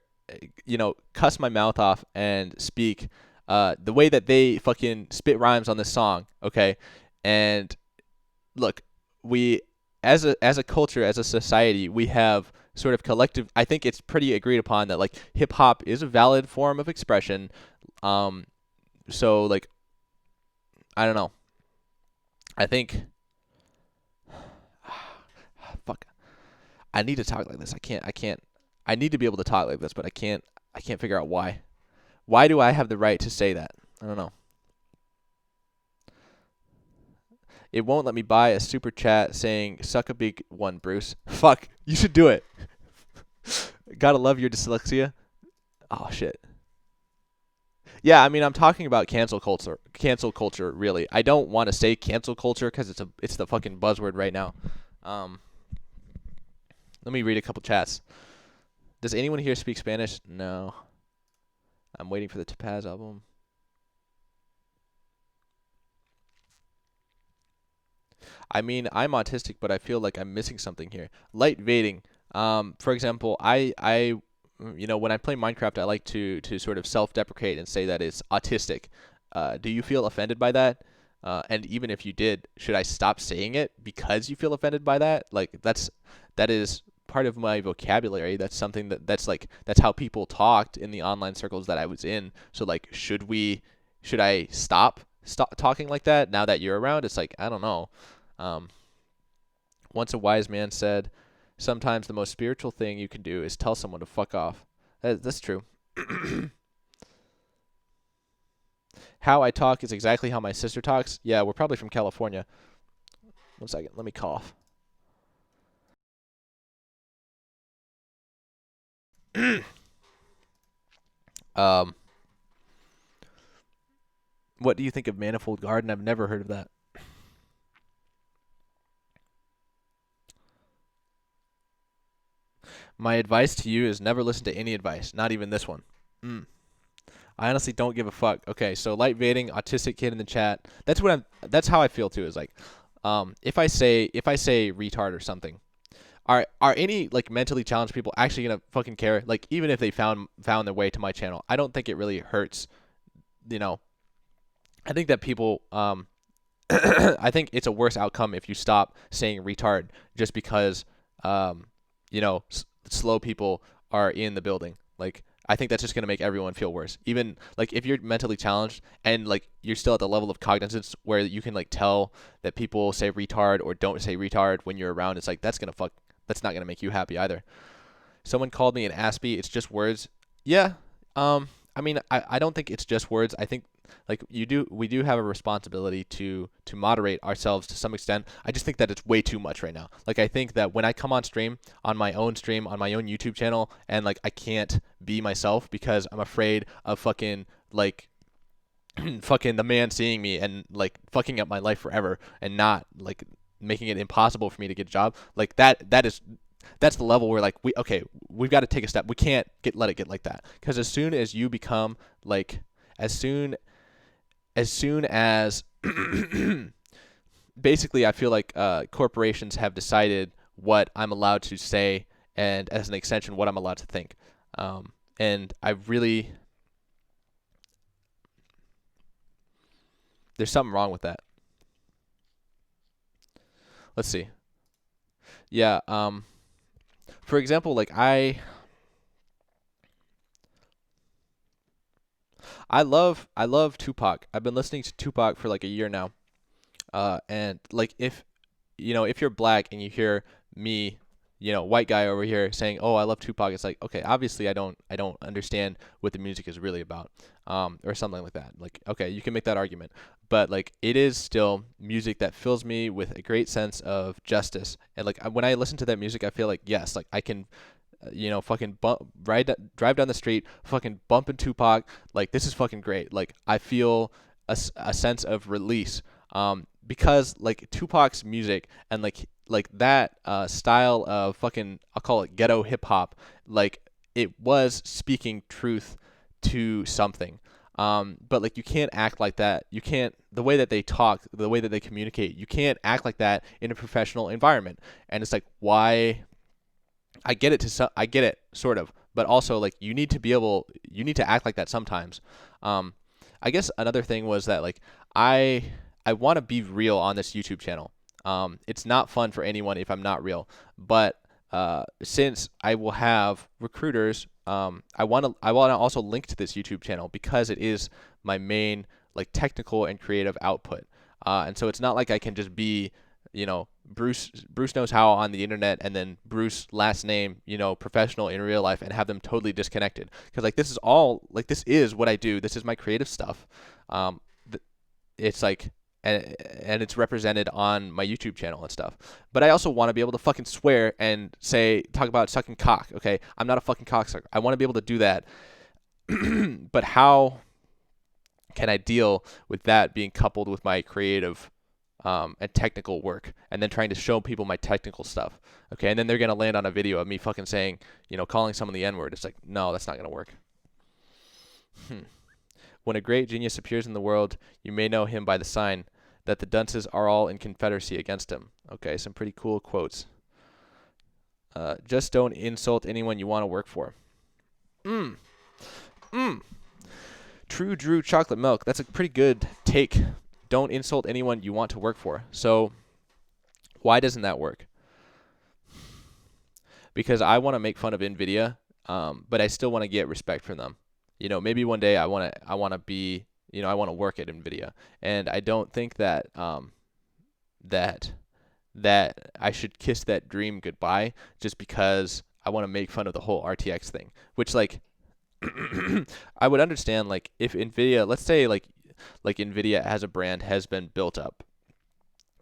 you know, cuss my mouth off and speak the way that they fucking spit rhymes on this song, okay? And look, we as a culture, as a society, we have sort of collective. I think it's pretty agreed upon that like hip hop is a valid form of expression. So like, I don't know. I think. Fuck. I need to talk like this. I can't. I need to be able to talk like this, but I can't figure out why. Why do I have the right to say that? I don't know. It won't let me buy a super chat saying, suck a big one, Bruce. Fuck. You should do it. Gotta love your dyslexia. Oh, shit. Yeah, I mean, I'm talking about cancel culture. Cancel culture, really. I don't want to say cancel culture because it's the fucking buzzword right now. Let me read a couple chats. Does anyone here speak Spanish? No. I'm waiting for the Topaz album. I mean, I'm autistic, but I feel like I'm missing something here. Light vading. For example, I when I play Minecraft, I like to sort of self-deprecate and say that it's autistic. Do you feel offended by that? And even if you did, should I stop saying it because you feel offended by that? Like that is part of my vocabulary. That's something that's how people talked in the online circles that I was in. So like, should I stop talking like that now that you're around? It's like, I don't know. Once a wise man said, sometimes the most spiritual thing you can do is tell someone to fuck off. That's true. How I talk is exactly how my sister talks. Yeah, we're probably from California. 1 second, let me cough. What do you think of Manifold Garden? I've never heard of that. My advice to you is never listen to any advice, not even this one. I honestly don't give a fuck. Okay, so light vading, autistic kid in the chat. That's how I feel too. Is like, if I say retard or something, are any like mentally challenged people actually gonna fucking care? Like, even if they found their way to my channel, I don't think it really hurts. I think that people I think it's a worse outcome if you stop saying retard just because slow people are in the building. Like, I think that's just going to make everyone feel worse. Even like if you're mentally challenged and like you're still at the level of cognizance where you can like tell that people say retard or don't say retard when you're around, it's like that's not going to make you happy either. Someone called me an aspie. It's just words. Yeah. I mean, I don't think it's just words. I think like we do have a responsibility to moderate ourselves to some extent. I just think that it's way too much right now. Like, I think that when I come on my own YouTube channel, and like I can't be myself because I'm afraid of fucking like fucking the man seeing me and like fucking up my life forever and not like making it impossible for me to get a job. Like that's the level where like we've got to take a step. We can't let it get like that, because as soon as you become like as soon as basically I feel like corporations have decided what I'm allowed to say, and as an extension what I'm allowed to think, and there's something wrong with that. Let's see. Yeah, for example, like I love Tupac. I've been listening to Tupac for like a year now. And like if you're black and you hear me, white guy over here saying, "Oh, I love Tupac," it's like, okay, obviously I don't understand what the music is really about, or something like that. Like, okay, you can make that argument, but like it is still music that fills me with a great sense of justice. And like when I listen to that music, I feel like, yes, like I can, fucking drive down the street, fucking bumping Tupac. Like, this is fucking great. Like, I feel a sense of release, because like Tupac's music and like that style of fucking, I'll call it ghetto hip hop, like it was speaking truth to something. But like you can't act like that. You can't, the way that they talk, the way that they communicate, you can't act like that in a professional environment. And it's like, why? I get it sort of, but also like you need to act like that sometimes. I guess another thing was that like I want to be real on this YouTube channel. It's not fun for anyone if I'm not real. But since I will have recruiters, I want to also link to this YouTube channel because it is my main like technical and creative output. And so it's not like I can just be, Bruce Knows How on the internet and then Bruce last name, professional in real life and have them totally disconnected. Because like this is what I do. This is my creative stuff. It's like, and it's represented on my YouTube channel and stuff. But I also want to be able to fucking swear and talk about sucking cock. Okay, I'm not a fucking cocksucker. I want to be able to do that. But how can I deal with that being coupled with my creative and technical work, and then trying to show people my technical stuff? Okay, and then they're gonna land on a video of me fucking saying, calling someone the N-word. It's like, no, that's not gonna work. When a great genius appears in the world, you may know him by the sign that the dunces are all in confederacy against him. Okay, some pretty cool quotes. Just don't insult anyone you want to work for. True Drew chocolate milk. That's a pretty good take. Don't insult anyone you want to work for. So why doesn't that work? Because I want to make fun of NVIDIA, but I still want to get respect from them. Maybe one day I want to be, I want to work at NVIDIA, and I don't think that that I should kiss that dream goodbye just because I want to make fun of the whole RTX thing. Which like, I would understand like if NVIDIA, let's say like NVIDIA as a brand has been built up.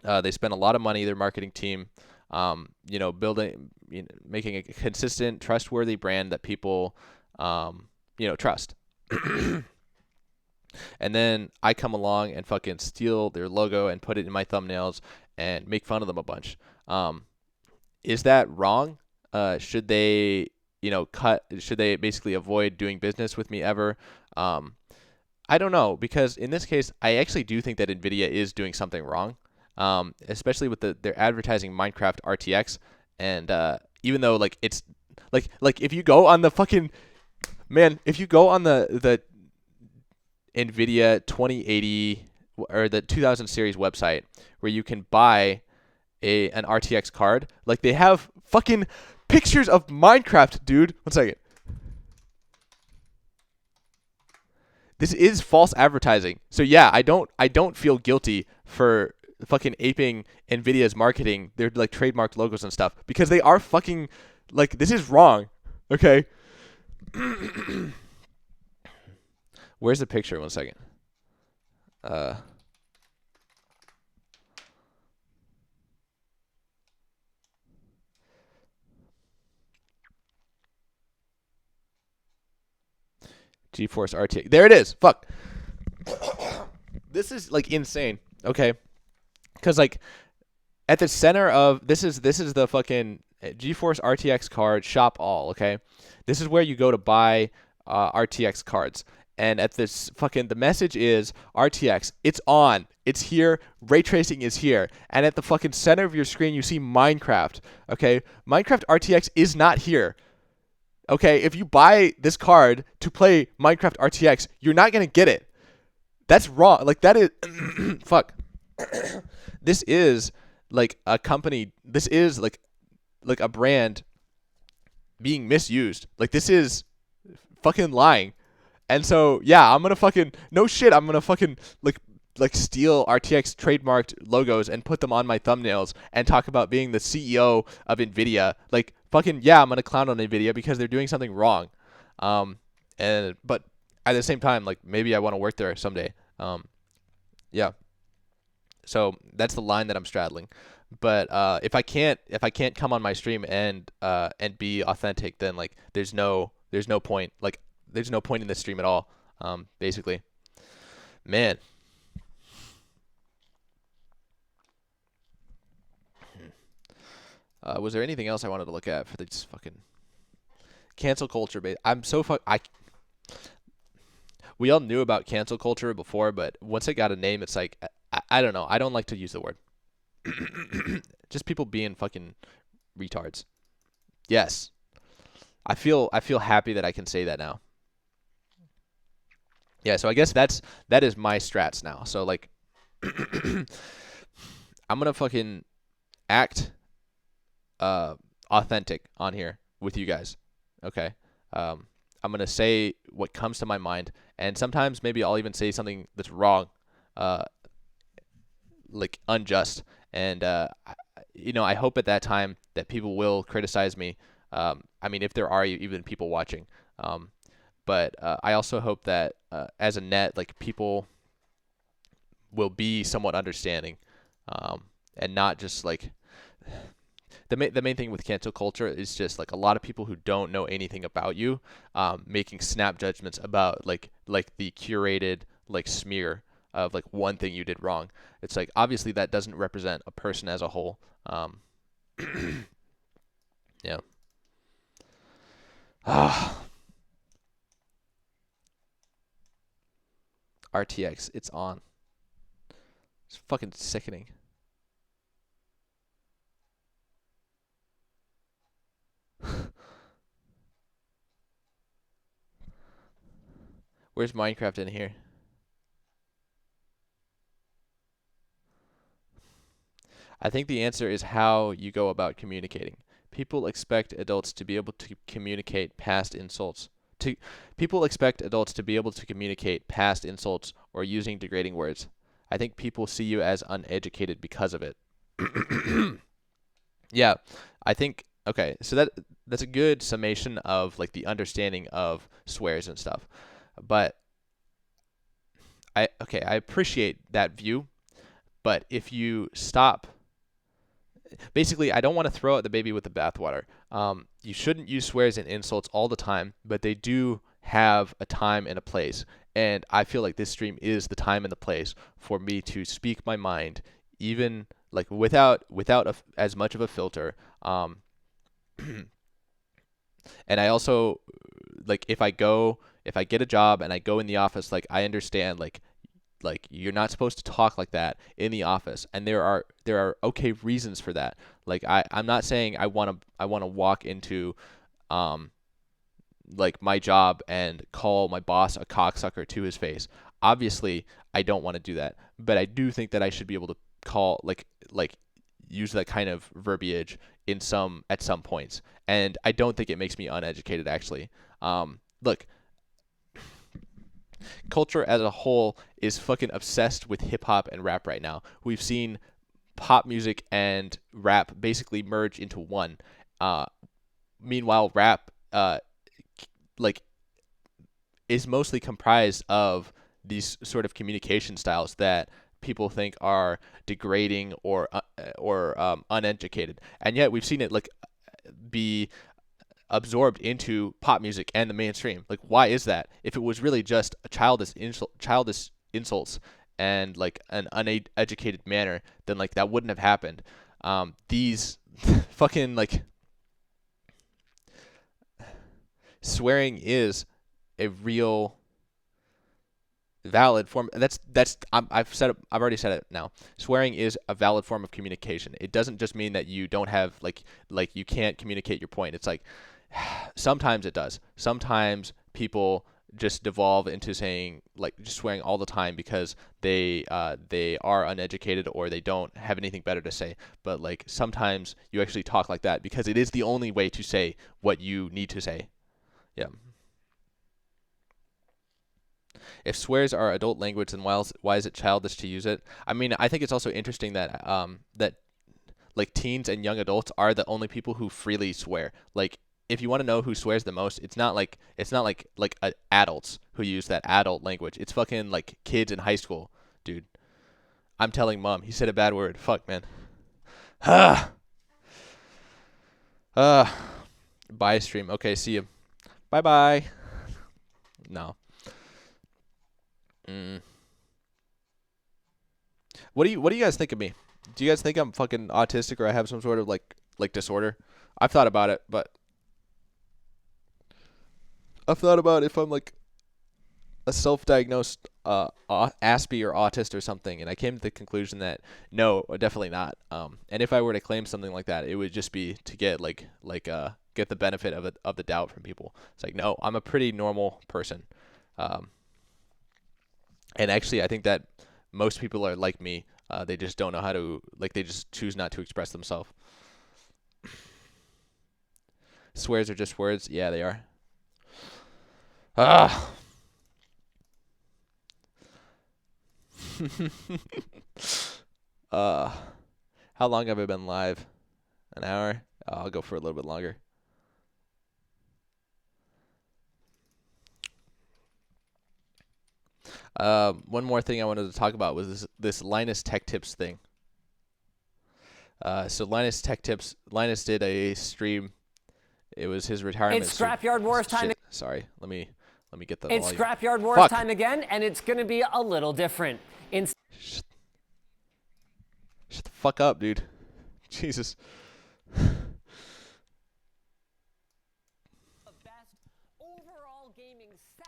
They spent a lot of money, their marketing team, building, making a consistent, trustworthy brand that people, trust. And then I come along and fucking steal their logo and put it in my thumbnails and make fun of them a bunch. Is that wrong? Should they, should they basically avoid doing business with me ever? I don't know, because in this case, I actually do think that NVIDIA is doing something wrong, especially with their advertising Minecraft RTX. And even though like it's like if you go on the fucking if you go on the NVIDIA 2080 or the 2000 series website where you can buy an RTX card, like they have fucking pictures of Minecraft, dude. 1 second. This is false advertising. So yeah, I don't feel guilty for fucking aping NVIDIA's marketing, their like trademarked logos and stuff, because they are fucking like, this is wrong. Okay. Where's the picture? 1 second. GeForce RTX. There it is. Fuck. This is like insane. Okay. Because like at the center of this is the fucking GeForce RTX card shop all. Okay. This is where you go to buy RTX cards. And at this fucking, the message is RTX. It's on. It's here. Ray tracing is here. And at the fucking center of your screen, you see Minecraft. Okay. Minecraft RTX is not here. Okay. If you buy this card to play Minecraft RTX, you're not going to get it. That's wrong. Like that is, fuck. This is like a company. This is like a brand being misused. Like this is fucking lying. And so, yeah, I'm going to fucking, no shit, I'm going to fucking like steal RTX trademarked logos and put them on my thumbnails and talk about being the CEO of NVIDIA. Like fucking, yeah, I'm going to clown on NVIDIA because they're doing something wrong. But at the same time, like maybe I want to work there someday. Yeah. So that's the line that I'm straddling. But if I can't come on my stream and be authentic, then like there's no point. Like there's no point in this stream at all. Basically, man. Was there anything else I wanted to look at for this fucking cancel culture? I'm so we all knew about cancel culture before, but once it got a name, it's like I don't know. I don't like to use the word. Just people being fucking retards. Yes. I feel happy that I can say that now. Yeah, so I guess that is my strats now. So like I'm going to fucking act authentic on here with you guys. Okay. I'm gonna say what comes to my mind, and sometimes maybe I'll even say something that's wrong, like unjust. And I hope at that time that people will criticize me. I mean, if there are even people watching. But I also hope that as a net, like people will be somewhat understanding, and not just like the main thing with cancel culture is just like a lot of people who don't know anything about you, making snap judgments about like the curated like smear of like one thing you did wrong. It's like obviously that doesn't represent a person as a whole. Yeah. RTX, it's on. It's fucking sickening. Where's Minecraft in here? I think the answer is how you go about communicating. People expect adults to be able to communicate past insults. People expect adults to be able to communicate past insults or using degrading words. I think people see you as uneducated because of it. Yeah, I think okay, so that's a good summation of like the understanding of swears and stuff. But I appreciate that view, but if you stop, basically I don't want to throw out the baby with the bathwater. You shouldn't use swears and insults all the time, but they do have a time and a place. And I feel like this stream is the time and the place for me to speak my mind, even like without as much of a filter. And I also like if I get a job and I go in the office, like I understand like you're not supposed to talk like that in the office, and there are okay reasons for that. Like I'm not saying I want to walk into like my job and call my boss a cocksucker to his face. Obviously, I don't want to do that, but I do think that I should be able to call like use that kind of verbiage at some points. And I don't think it makes me uneducated actually. Look, culture as a whole is fucking obsessed with hip hop and rap right now. We've seen pop music and rap basically merge into one. Meanwhile, rap like is mostly comprised of these sort of communication styles that people think are degrading or uneducated, and yet we've seen it like be absorbed into pop music and the mainstream. Like, why is that? If it was really just a childish insults and like an uneducated manner, then like that wouldn't have happened. These fucking like swearing is a real valid form. I've already said it now. Swearing is a valid form of communication. It doesn't just mean that you don't have like you can't communicate your point. It's like sometimes it does. Sometimes people just devolve into saying like just swearing all the time because they are uneducated or they don't have anything better to say. But like sometimes you actually talk like that because it is the only way to say what you need to say. Yeah. If swears are adult language, then why is it childish to use it? I mean, I think it's also interesting that that like teens and young adults are the only people who freely swear. Like, if you want to know who swears the most, it's not like adults who use that adult language. It's fucking like kids in high school, dude. I'm telling mom, he said a bad word. Fuck, man. Bye stream. Okay, see you. Bye bye. No. What do you guys think of me? Do you guys think I'm fucking autistic or I have some sort of like disorder? I've thought about it, but I've thought about if I'm like a self-diagnosed Aspie or autist or something, and I came to the conclusion that no, definitely not. And if I were to claim something like that, it would just be to get get the benefit of the doubt from people. It's like, no, I'm a pretty normal person. And actually, I think that most people are like me They just don't know how to, like, they just choose not to express themselves. Swears are just words. Yeah, they are. Ah. How long have I been live? An hour? Oh, I'll go for a little bit longer. One more thing I wanted to talk about was this Linus Tech Tips thing. So Linus Tech Tips, Linus did a stream. It was his retirement. It's Scrapyard Wars time. Sorry, let me get the It's volume. Scrapyard Wars time again, and it's going to be a little different. Shut the fuck up, dude. Jesus.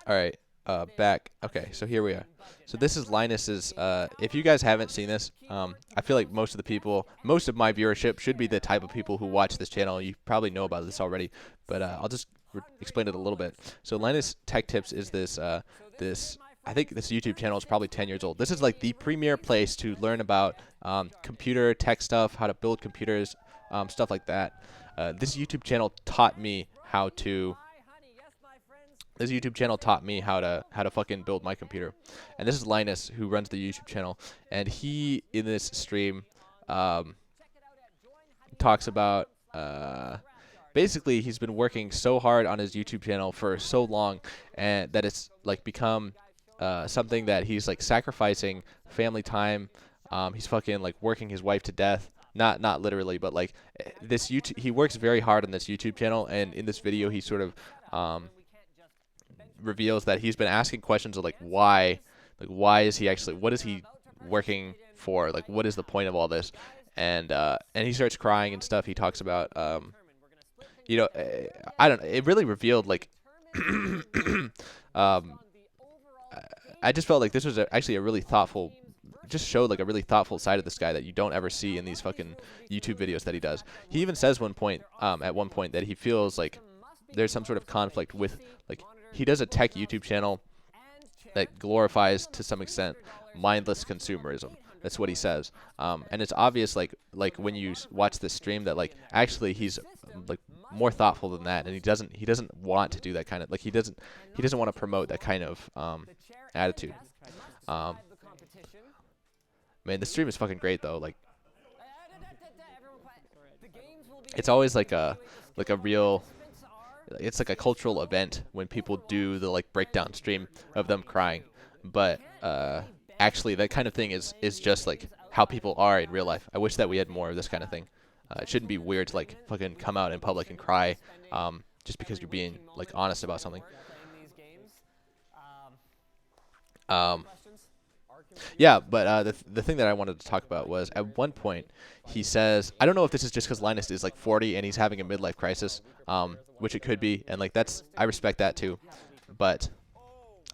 All right, back. Okay, so here we are. So this is Linus's. If you guys haven't seen this, I feel like most of the people, most of my viewership should be the type of people who watch this channel. You probably know about this already, but I'll just explain it a little bit. So Linus Tech Tips is this. I think this YouTube channel is probably 10 years old. This is like the premier place to learn about computer tech stuff, how to build computers, stuff like that. This YouTube channel taught me how to. This YouTube channel taught me how to fucking build my computer. And this is Linus, who runs the YouTube channel, and he in this stream talks about basically he's been working so hard on his YouTube channel for so long, and that it's like become something that he's like sacrificing family time. He's fucking like working his wife to death. Not literally, but like this YouTube, he works very hard on this YouTube channel, and in this video he sort of reveals that he's been asking questions of like why is he actually, what is he working for, like what is the point of all this, and he starts crying and stuff. He talks about you know, I don't know, it really revealed like I just felt like this was actually a really thoughtful, just showed like a really thoughtful side of this guy that you don't ever see in these fucking YouTube videos that he does. He even says at one point that he feels like there's some sort of conflict with, like, he does a tech YouTube channel that glorifies to some extent mindless consumerism. That's what he says. And it's obvious, like when you watch this stream, that like actually he's like more thoughtful than that, and he doesn't want to do that kind of, like he doesn't want to promote that kind of attitude. Man, the stream is fucking great though. Like, it's always like a real. It's like a cultural event when people do the like breakdown stream of them crying, but actually that kind of thing is just like how people are in real life. I wish that we had more of this kind of thing. It shouldn't be weird to like fucking come out in public and cry just because you're being like honest about something. Yeah, but the thing that I wanted to talk about was at one point he says, I don't know if this is just because Linus is like 40 and he's having a midlife crisis, which it could be, and like I respect that too, but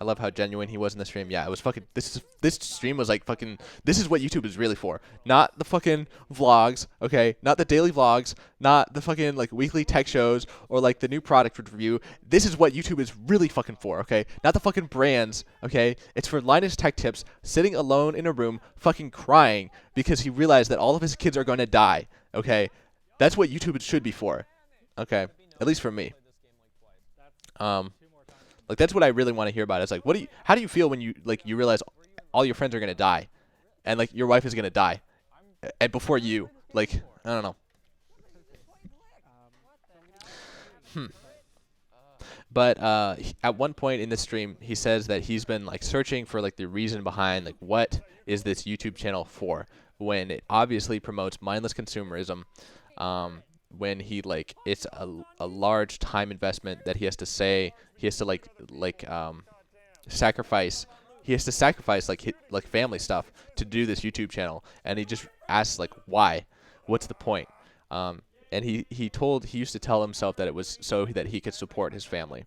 I love how genuine he was in the stream. Yeah, it was fucking, this stream was like fucking, this is what YouTube is really for. Not the fucking vlogs, okay? Not the daily vlogs, not the fucking like weekly tech shows or like the new product review. This is what YouTube is really fucking for, okay? Not the fucking brands, okay? It's for Linus Tech Tips sitting alone in a room fucking crying because he realized that all of his kids are going to die, okay? That's what YouTube should be for, okay? At least for me. Like that's what I really want to hear about. Is like, how do you feel when you realize all your friends are gonna die, and like your wife is gonna die, and before you, like I don't know. But at one point in the stream, he says that he's been like searching for like the reason behind like what is this YouTube channel for, when it obviously promotes mindless consumerism. When he like it's a large time investment that he has to sacrifice. He has to sacrifice like family stuff to do this YouTube channel, and he just asks like why, what's the point? And he used to tell himself that it was so that he could support his family.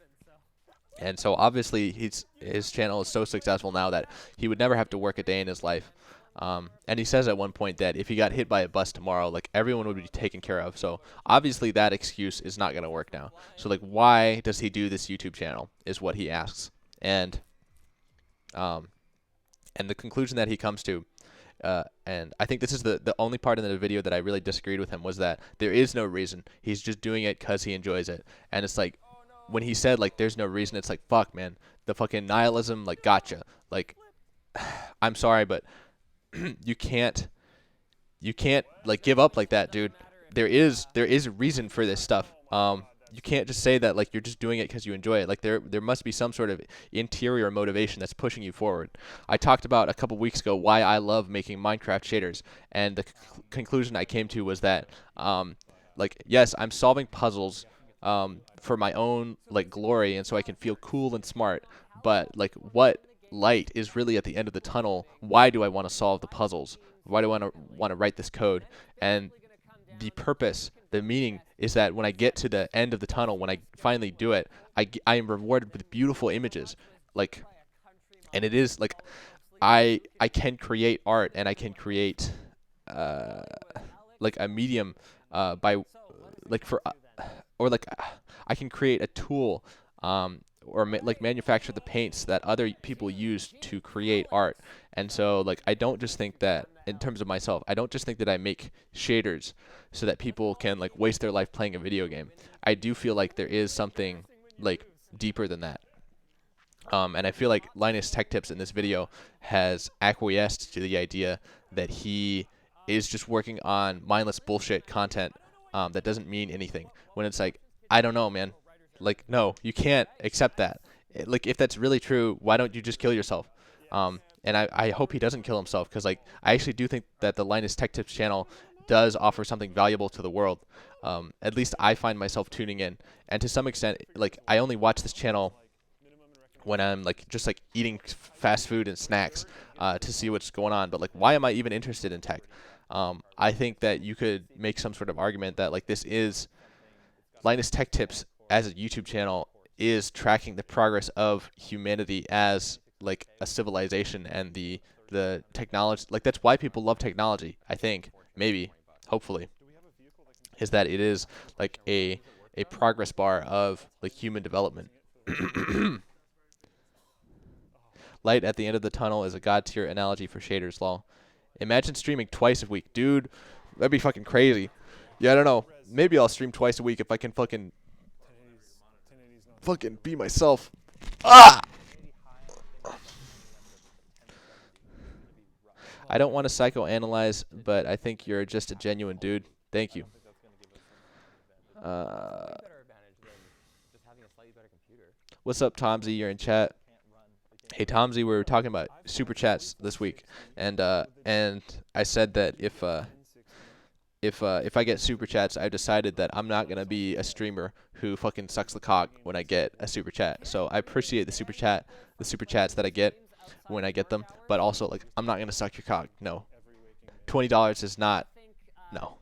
And so obviously his channel is so successful now that he would never have to work a day in his life. And he says at one point that if he got hit by a bus tomorrow, like everyone would be taken care of. So obviously that excuse is not going to work now. So like, why does he do this YouTube channel is what he asks. And the conclusion that he comes to, and I think this is the only part in the video that I really disagreed with him, was that there is no reason. He's just doing it because he enjoys it. And it's like, when he said like there's no reason, it's like, fuck, man, the fucking nihilism like gotcha. Like, I'm sorry, but you can't like give up like that, dude. There is a reason for this stuff. You can't just say that like you're just doing it because you enjoy it. Like there must be some sort of interior motivation that's pushing you forward. I talked about a couple weeks ago why I love making Minecraft shaders, and the conclusion I came to was that like, yes, I'm solving puzzles for my own like glory, and so I can feel cool and smart. But like, what light is really at the end of the tunnel? Why do I want to solve the puzzles? Why do I want to write this code? And the purpose, the meaning is that when I get to the end of the tunnel, when I finally do it, I am rewarded with beautiful images. Like, and it is like, I can create art, and I can create like a medium by like for or like I can create a tool or like manufacture the paints that other people use to create art. And so like, I don't just think that in terms of myself, I don't just think that I make shaders so that people can like waste their life playing a video game. I do feel like there is something like deeper than that. And I feel like Linus Tech Tips in this video has acquiesced to the idea that he is just working on mindless bullshit content that doesn't mean anything. When it's like, I don't know, man. Like, no, you can't accept that. Like, if that's really true, why don't you just kill yourself? And I hope he doesn't kill himself, because like, I actually do think that the Linus Tech Tips channel does offer something valuable to the world. At least I find myself tuning in, and to some extent, like, I only watch this channel when I'm like just like eating fast food and snacks to see what's going on. But like, why am I even interested in tech? I think that you could make some sort of argument that like, this is Linus Tech Tips as a YouTube channel is tracking the progress of humanity as like a civilization, and the technology. Like, that's why people love technology, I think, maybe, hopefully, is that it is like a progress bar of like human development. Light at the end of the tunnel is a god tier analogy for shaders, lol. Imagine streaming twice a week, dude. That'd be fucking crazy. Yeah, I don't know. Maybe I'll stream twice a week if I can fucking be myself. Ah! I don't want to psychoanalyze, but I think you're just a genuine dude. Thank you. What's up, Tomsy? You're in chat. Hey, Tomsy, we were talking about super chats this week, and I said that if I get super chats, I've decided that I'm not gonna be a streamer who fucking sucks the cock when I get a super chat. So I appreciate the super chats that I get when I get them, but also like, I'm not gonna suck your cock. No, $20 is not. No.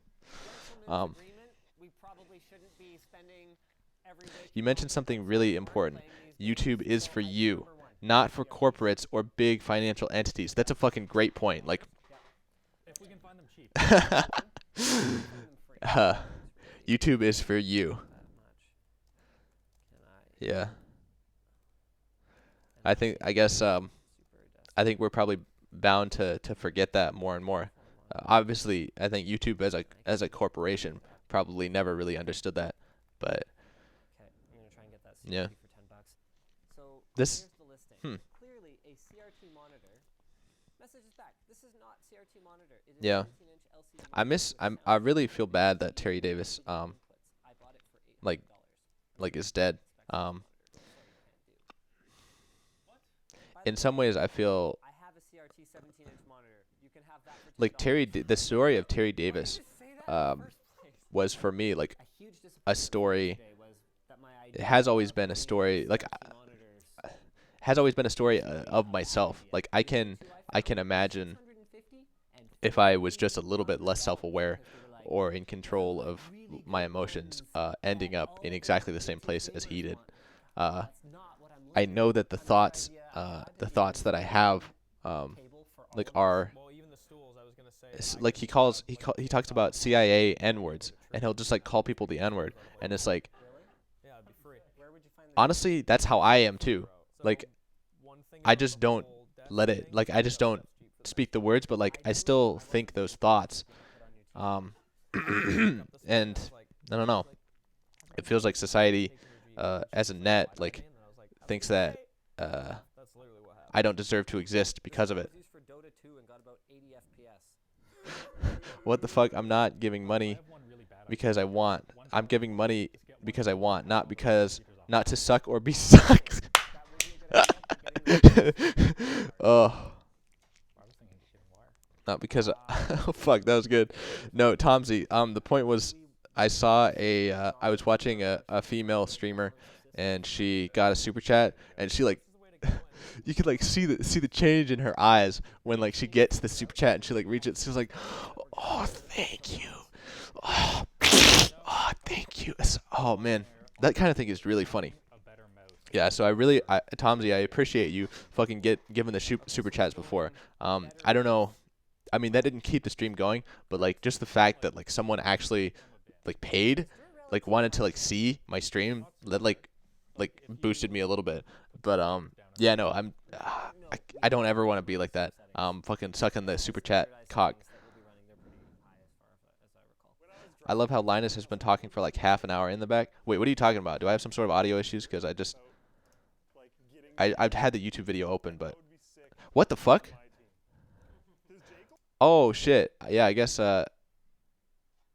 You mentioned something really important. YouTube is for you, not for corporates or big financial entities. That's a fucking great point. Like, if we can find them cheap. YouTube is for you. Yeah. I think we're probably bound to forget that more and more. Obviously, I think YouTube as a corporation probably never really understood that, but yeah. This. Clearly a CRT monitor. Message is back. This is not CRT monitor. It is Yeah. 17-inch LCD. I really feel bad that Terry Davis like is dead. In some ways I feel I have a CRT 17-inch monitor. You can have that for like the story of Terry Davis was for me like a huge a story. was that my It has always been a story like has always been a story of myself. Like, I can imagine if I was just a little bit less self-aware or in control of my emotions, ending up in exactly the same place as he did. I know that the thoughts that I have, like, are like he talks about CIA N-words, and he'll just like call people the N-word, and it's like, honestly, that's how I am too. Like, I just don't let it, like, I just don't speak the words, but like I still think those thoughts. And I don't know. It feels like society, as a net, like thinks that I don't deserve to exist because of it. What the fuck? I'm not giving money because I want. I'm giving money because I want, not to suck or be sucked. Oh. Not because oh, fuck, that was good. No, Tomsy, the point was I saw I was watching a female streamer, and she got a super chat, and she like you could like see the change in her eyes when like she gets the super chat, and she like reads it. She's like, "Oh, thank you. Oh, oh, thank you." Oh man, that kind of thing is really funny. Yeah, so Tomsy, I appreciate you fucking giving the super chats before. I don't know. I mean, that didn't keep the stream going, but like just the fact that like someone actually like paid, like wanted to like see my stream, that like boosted me a little bit. But yeah, no, I don't ever want to be like that. Fucking sucking the super chat cock. I love how Linus has been talking for like half an hour in the back. Wait, what are you talking about? Do I have some sort of audio issues? Because I've had the YouTube video open, but what the fuck? Oh shit. Yeah, I guess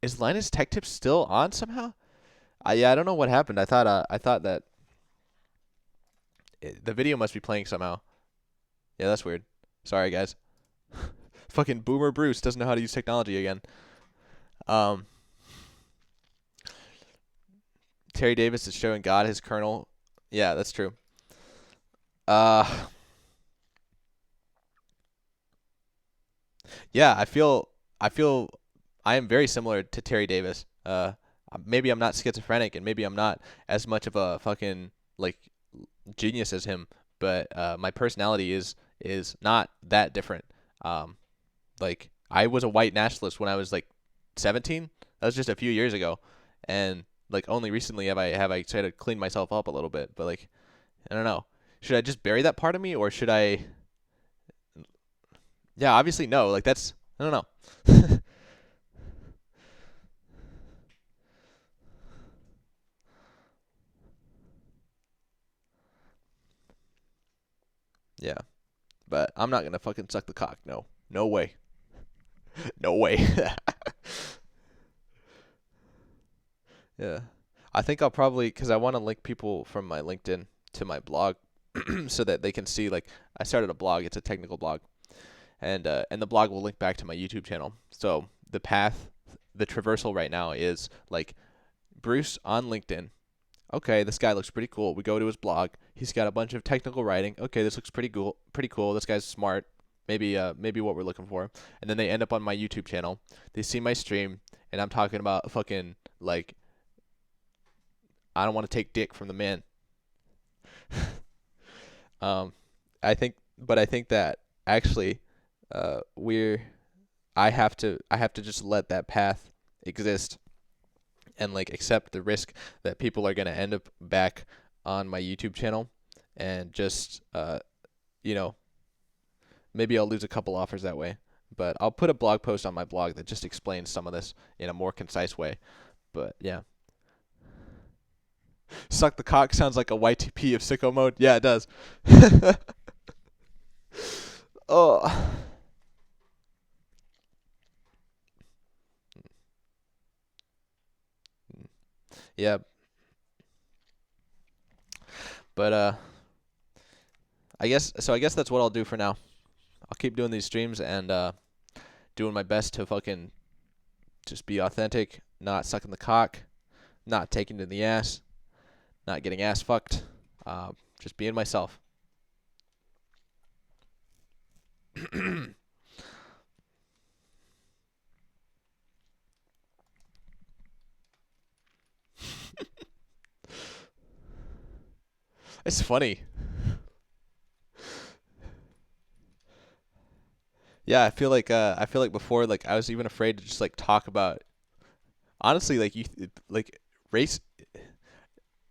is Linus Tech Tips still on somehow? Yeah, I don't know what happened. I thought that the video must be playing somehow. Yeah, that's weird. Sorry, guys. Fucking Boomer Bruce doesn't know how to use technology again. Terry Davis is showing God his kernel. Yeah, that's true. Yeah, I feel I am very similar to Terry Davis. Maybe I'm not schizophrenic, and maybe I'm not as much of a fucking like genius as him, but my personality is not that different. Like I was a white nationalist when I was like 17. That was just a few years ago, and like only recently have I tried to clean myself up a little bit. But like I don't know. Should I just bury that part of me, or should I? Yeah, obviously no. Like that's I don't know. Yeah, but I'm not gonna fucking suck the cock. No, no way, no way. Yeah, I think I'll probably because I want to link people from my LinkedIn to my blog, so that they can see like I started a blog. It's a technical blog. And the blog will link back to my YouTube channel. So the traversal right now is like Bruce on LinkedIn. Okay, this guy looks pretty cool. We go to his blog. He's got a bunch of technical writing. Okay, this looks pretty cool. Pretty cool. This guy's smart. Maybe what we're looking for. And then they end up on my YouTube channel. They see my stream, and I'm talking about fucking like I don't want to take dick from the man. I think that actually. I have to just let that path exist and like accept the risk that people are going to end up back on my YouTube channel and just maybe I'll lose a couple offers that way, but I'll put a blog post on my blog that just explains some of this in a more concise way. But yeah, suck the cock sounds like a YTP of sicko mode. Yeah, it does. Oh. Yeah. But I guess that's what I'll do for now. I'll keep doing these streams and doing my best to fucking just be authentic, not sucking the cock, not taking it in the ass, not getting ass fucked, just being myself. It's funny. Yeah, I feel like before like I was even afraid to just like talk about honestly like race.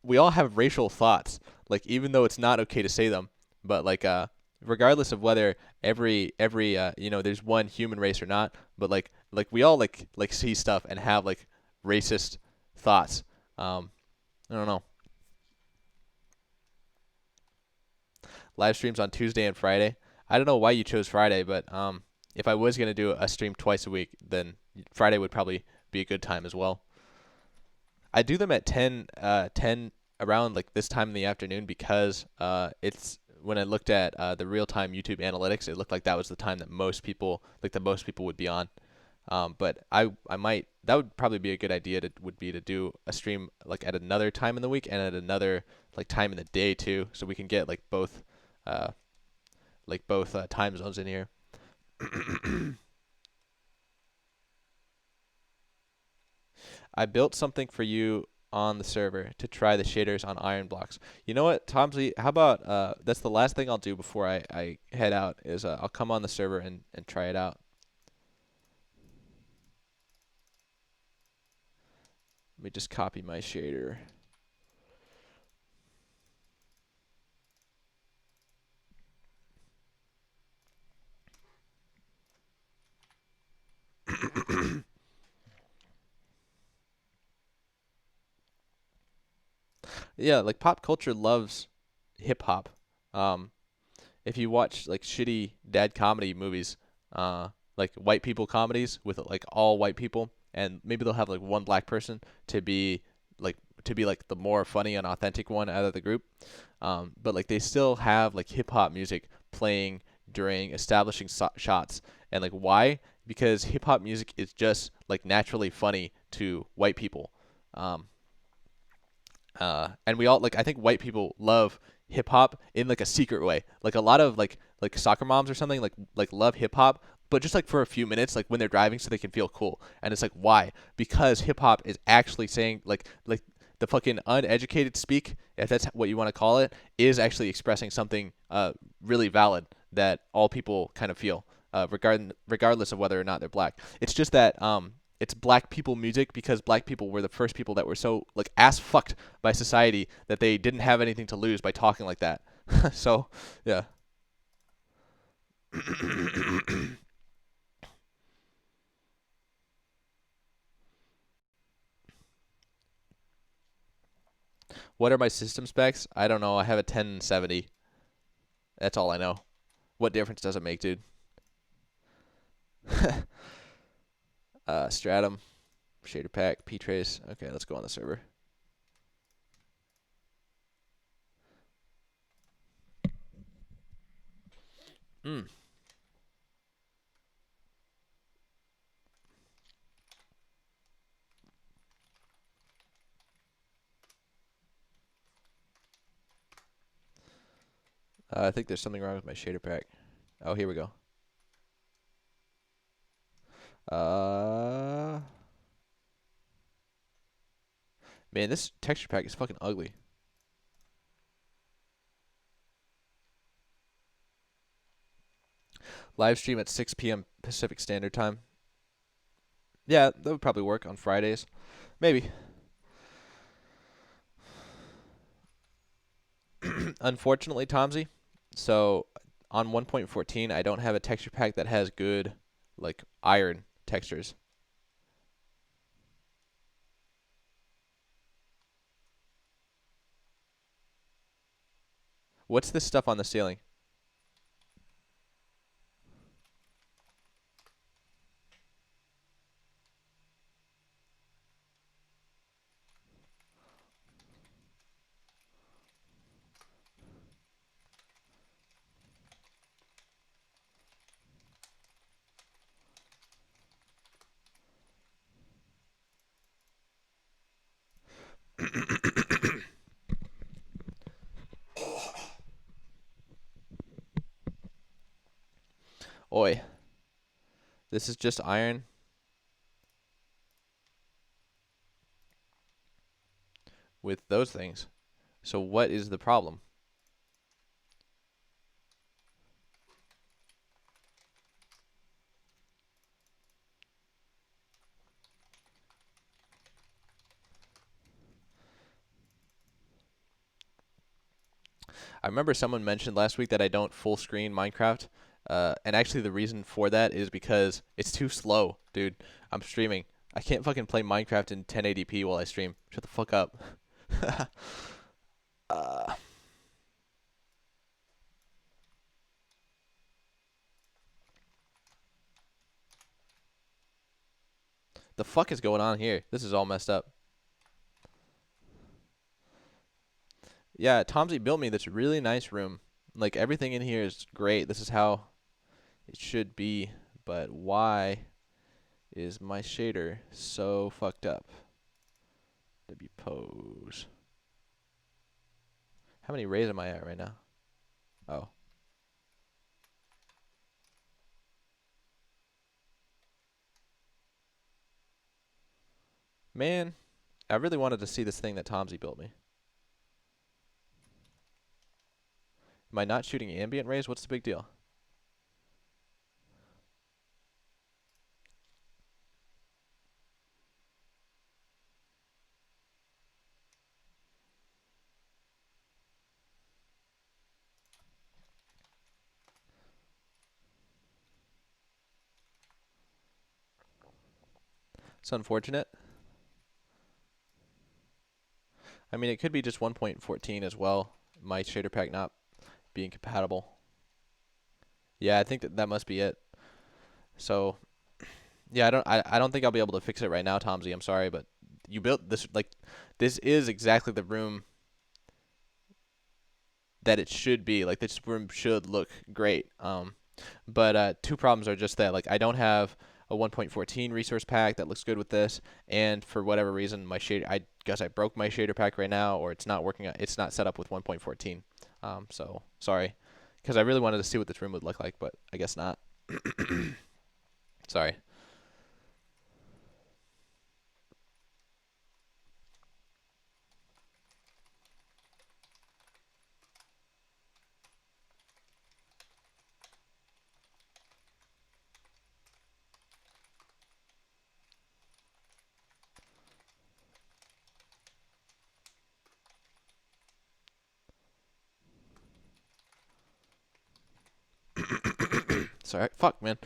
We all have racial thoughts, like even though it's not okay to say them, but like regardless of whether every there's one human race or not, but like we all like see stuff and have like racist thoughts. I don't know. Live streams on Tuesday and Friday. I don't know why you chose Friday, but if I was gonna do a stream twice a week, then Friday would probably be a good time as well. I do them at 10 around like this time in the afternoon because it's when I looked at the real-time YouTube analytics, it looked like that was the time that the most people would be on. But I might, that would probably be a good idea to do a stream like at another time in the week and at another like time in the day too, so we can get like both time zones in here. I built something for you on the server to try the shaders on iron blocks. You know what, Tomsy, how about that's the last thing I'll do before I head out is I'll come on the server and try it out. Let me just copy my shader. Yeah, like pop culture loves hip hop. If you watch like shitty dad comedy movies, like white people comedies with like all white people, and maybe they'll have like one black person to be like the more funny and authentic one out of the group. But like they still have like hip hop music playing during establishing shots, and like why? Because hip hop music is just like naturally funny to white people. And we all like I think white people love hip hop in like a secret way. Like a lot of like soccer moms or something like love hip hop, but just like for a few minutes, like when they're driving, so they can feel cool. And it's like why? Because hip hop is actually saying like the fucking uneducated speak, if that's what you want to call it, is actually expressing something really valid that all people kind of feel, regardless of whether or not they're black. It's just that it's black people music because black people were the first people that were so like ass fucked by society that they didn't have anything to lose by talking like that. So, yeah. What are my system specs? I don't know. I have a 1070. That's all I know. What difference does it make, dude? Stratum, shader pack, ptrace. Okay, let's go on the server. I think there's something wrong with my shader pack. Oh, here we go. Man, this texture pack is fucking ugly. Live stream at 6 p.m. Pacific Standard Time. Yeah, that would probably work on Fridays. Maybe. Unfortunately, Tomsy, so on 1.14, I don't have a texture pack that has good, like, iron textures. What's this stuff on the ceiling? Oi. This is just iron. With those things. So what is the problem? I remember someone mentioned last week that I don't full screen Minecraft. And actually the reason for that is because it's too slow, dude. I'm streaming. I can't fucking play Minecraft in 1080p while I stream. Shut the fuck up. The fuck is going on here? This is all messed up. Yeah, Tomsy built me this really nice room. Like, everything in here is great. This is how it should be. But why is my shader so fucked up? WPose. How many rays am I at right now? Oh. Man, I really wanted to see this thing that Tomsy built me. Am I not shooting ambient rays? What's the big deal? It's unfortunate. I mean, it could be just 1.14 as well. My shader pack not being compatible. Yeah, I think that must be it. So, yeah, I don't think I'll be able to fix it right now, Tomsy. I'm sorry, but you built this, like, this is exactly the room that it should be. Like, this room should look great. But two problems are just that, like, I don't have a 1.14 resource pack that looks good with this, and for whatever reason, my shader, I guess I broke my shader pack right now, or it's not working. It's not set up with 1.14. So sorry, because I really wanted to see what this room would look like, but I guess not. Sorry. Sorry. Fuck, man.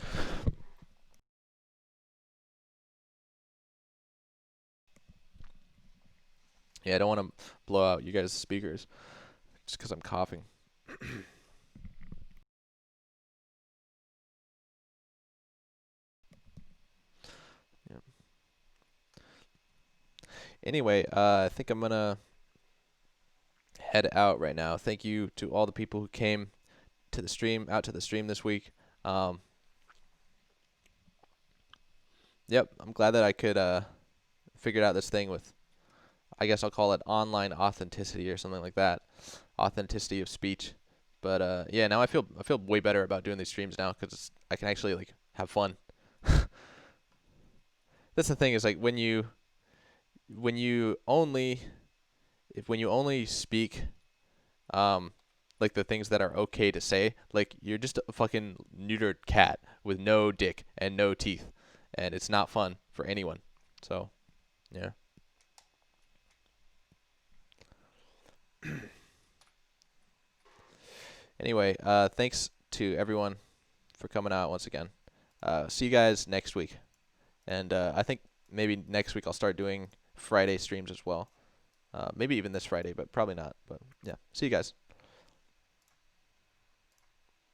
Yeah, I don't want to blow out you guys' speakers just because I'm coughing. Yeah. Anyway, I think I'm going to head out right now. Thank you to all the people who came to the stream, out to the stream this week. Yep, I'm glad that I could figure out this thing with, I guess I'll call it online authenticity or something like that. Authenticity of speech. But yeah, now I feel way better about doing these streams now because I can actually like have fun. That's the thing, is like when you only speak like the things that are okay to say, like you're just a fucking neutered cat with no dick and no teeth, and it's not fun for anyone. So, yeah. Anyway, thanks to everyone for coming out once again. See you guys next week. And I think maybe next week I'll start doing Friday streams as well. Maybe even this Friday, but probably not. But yeah, see you guys.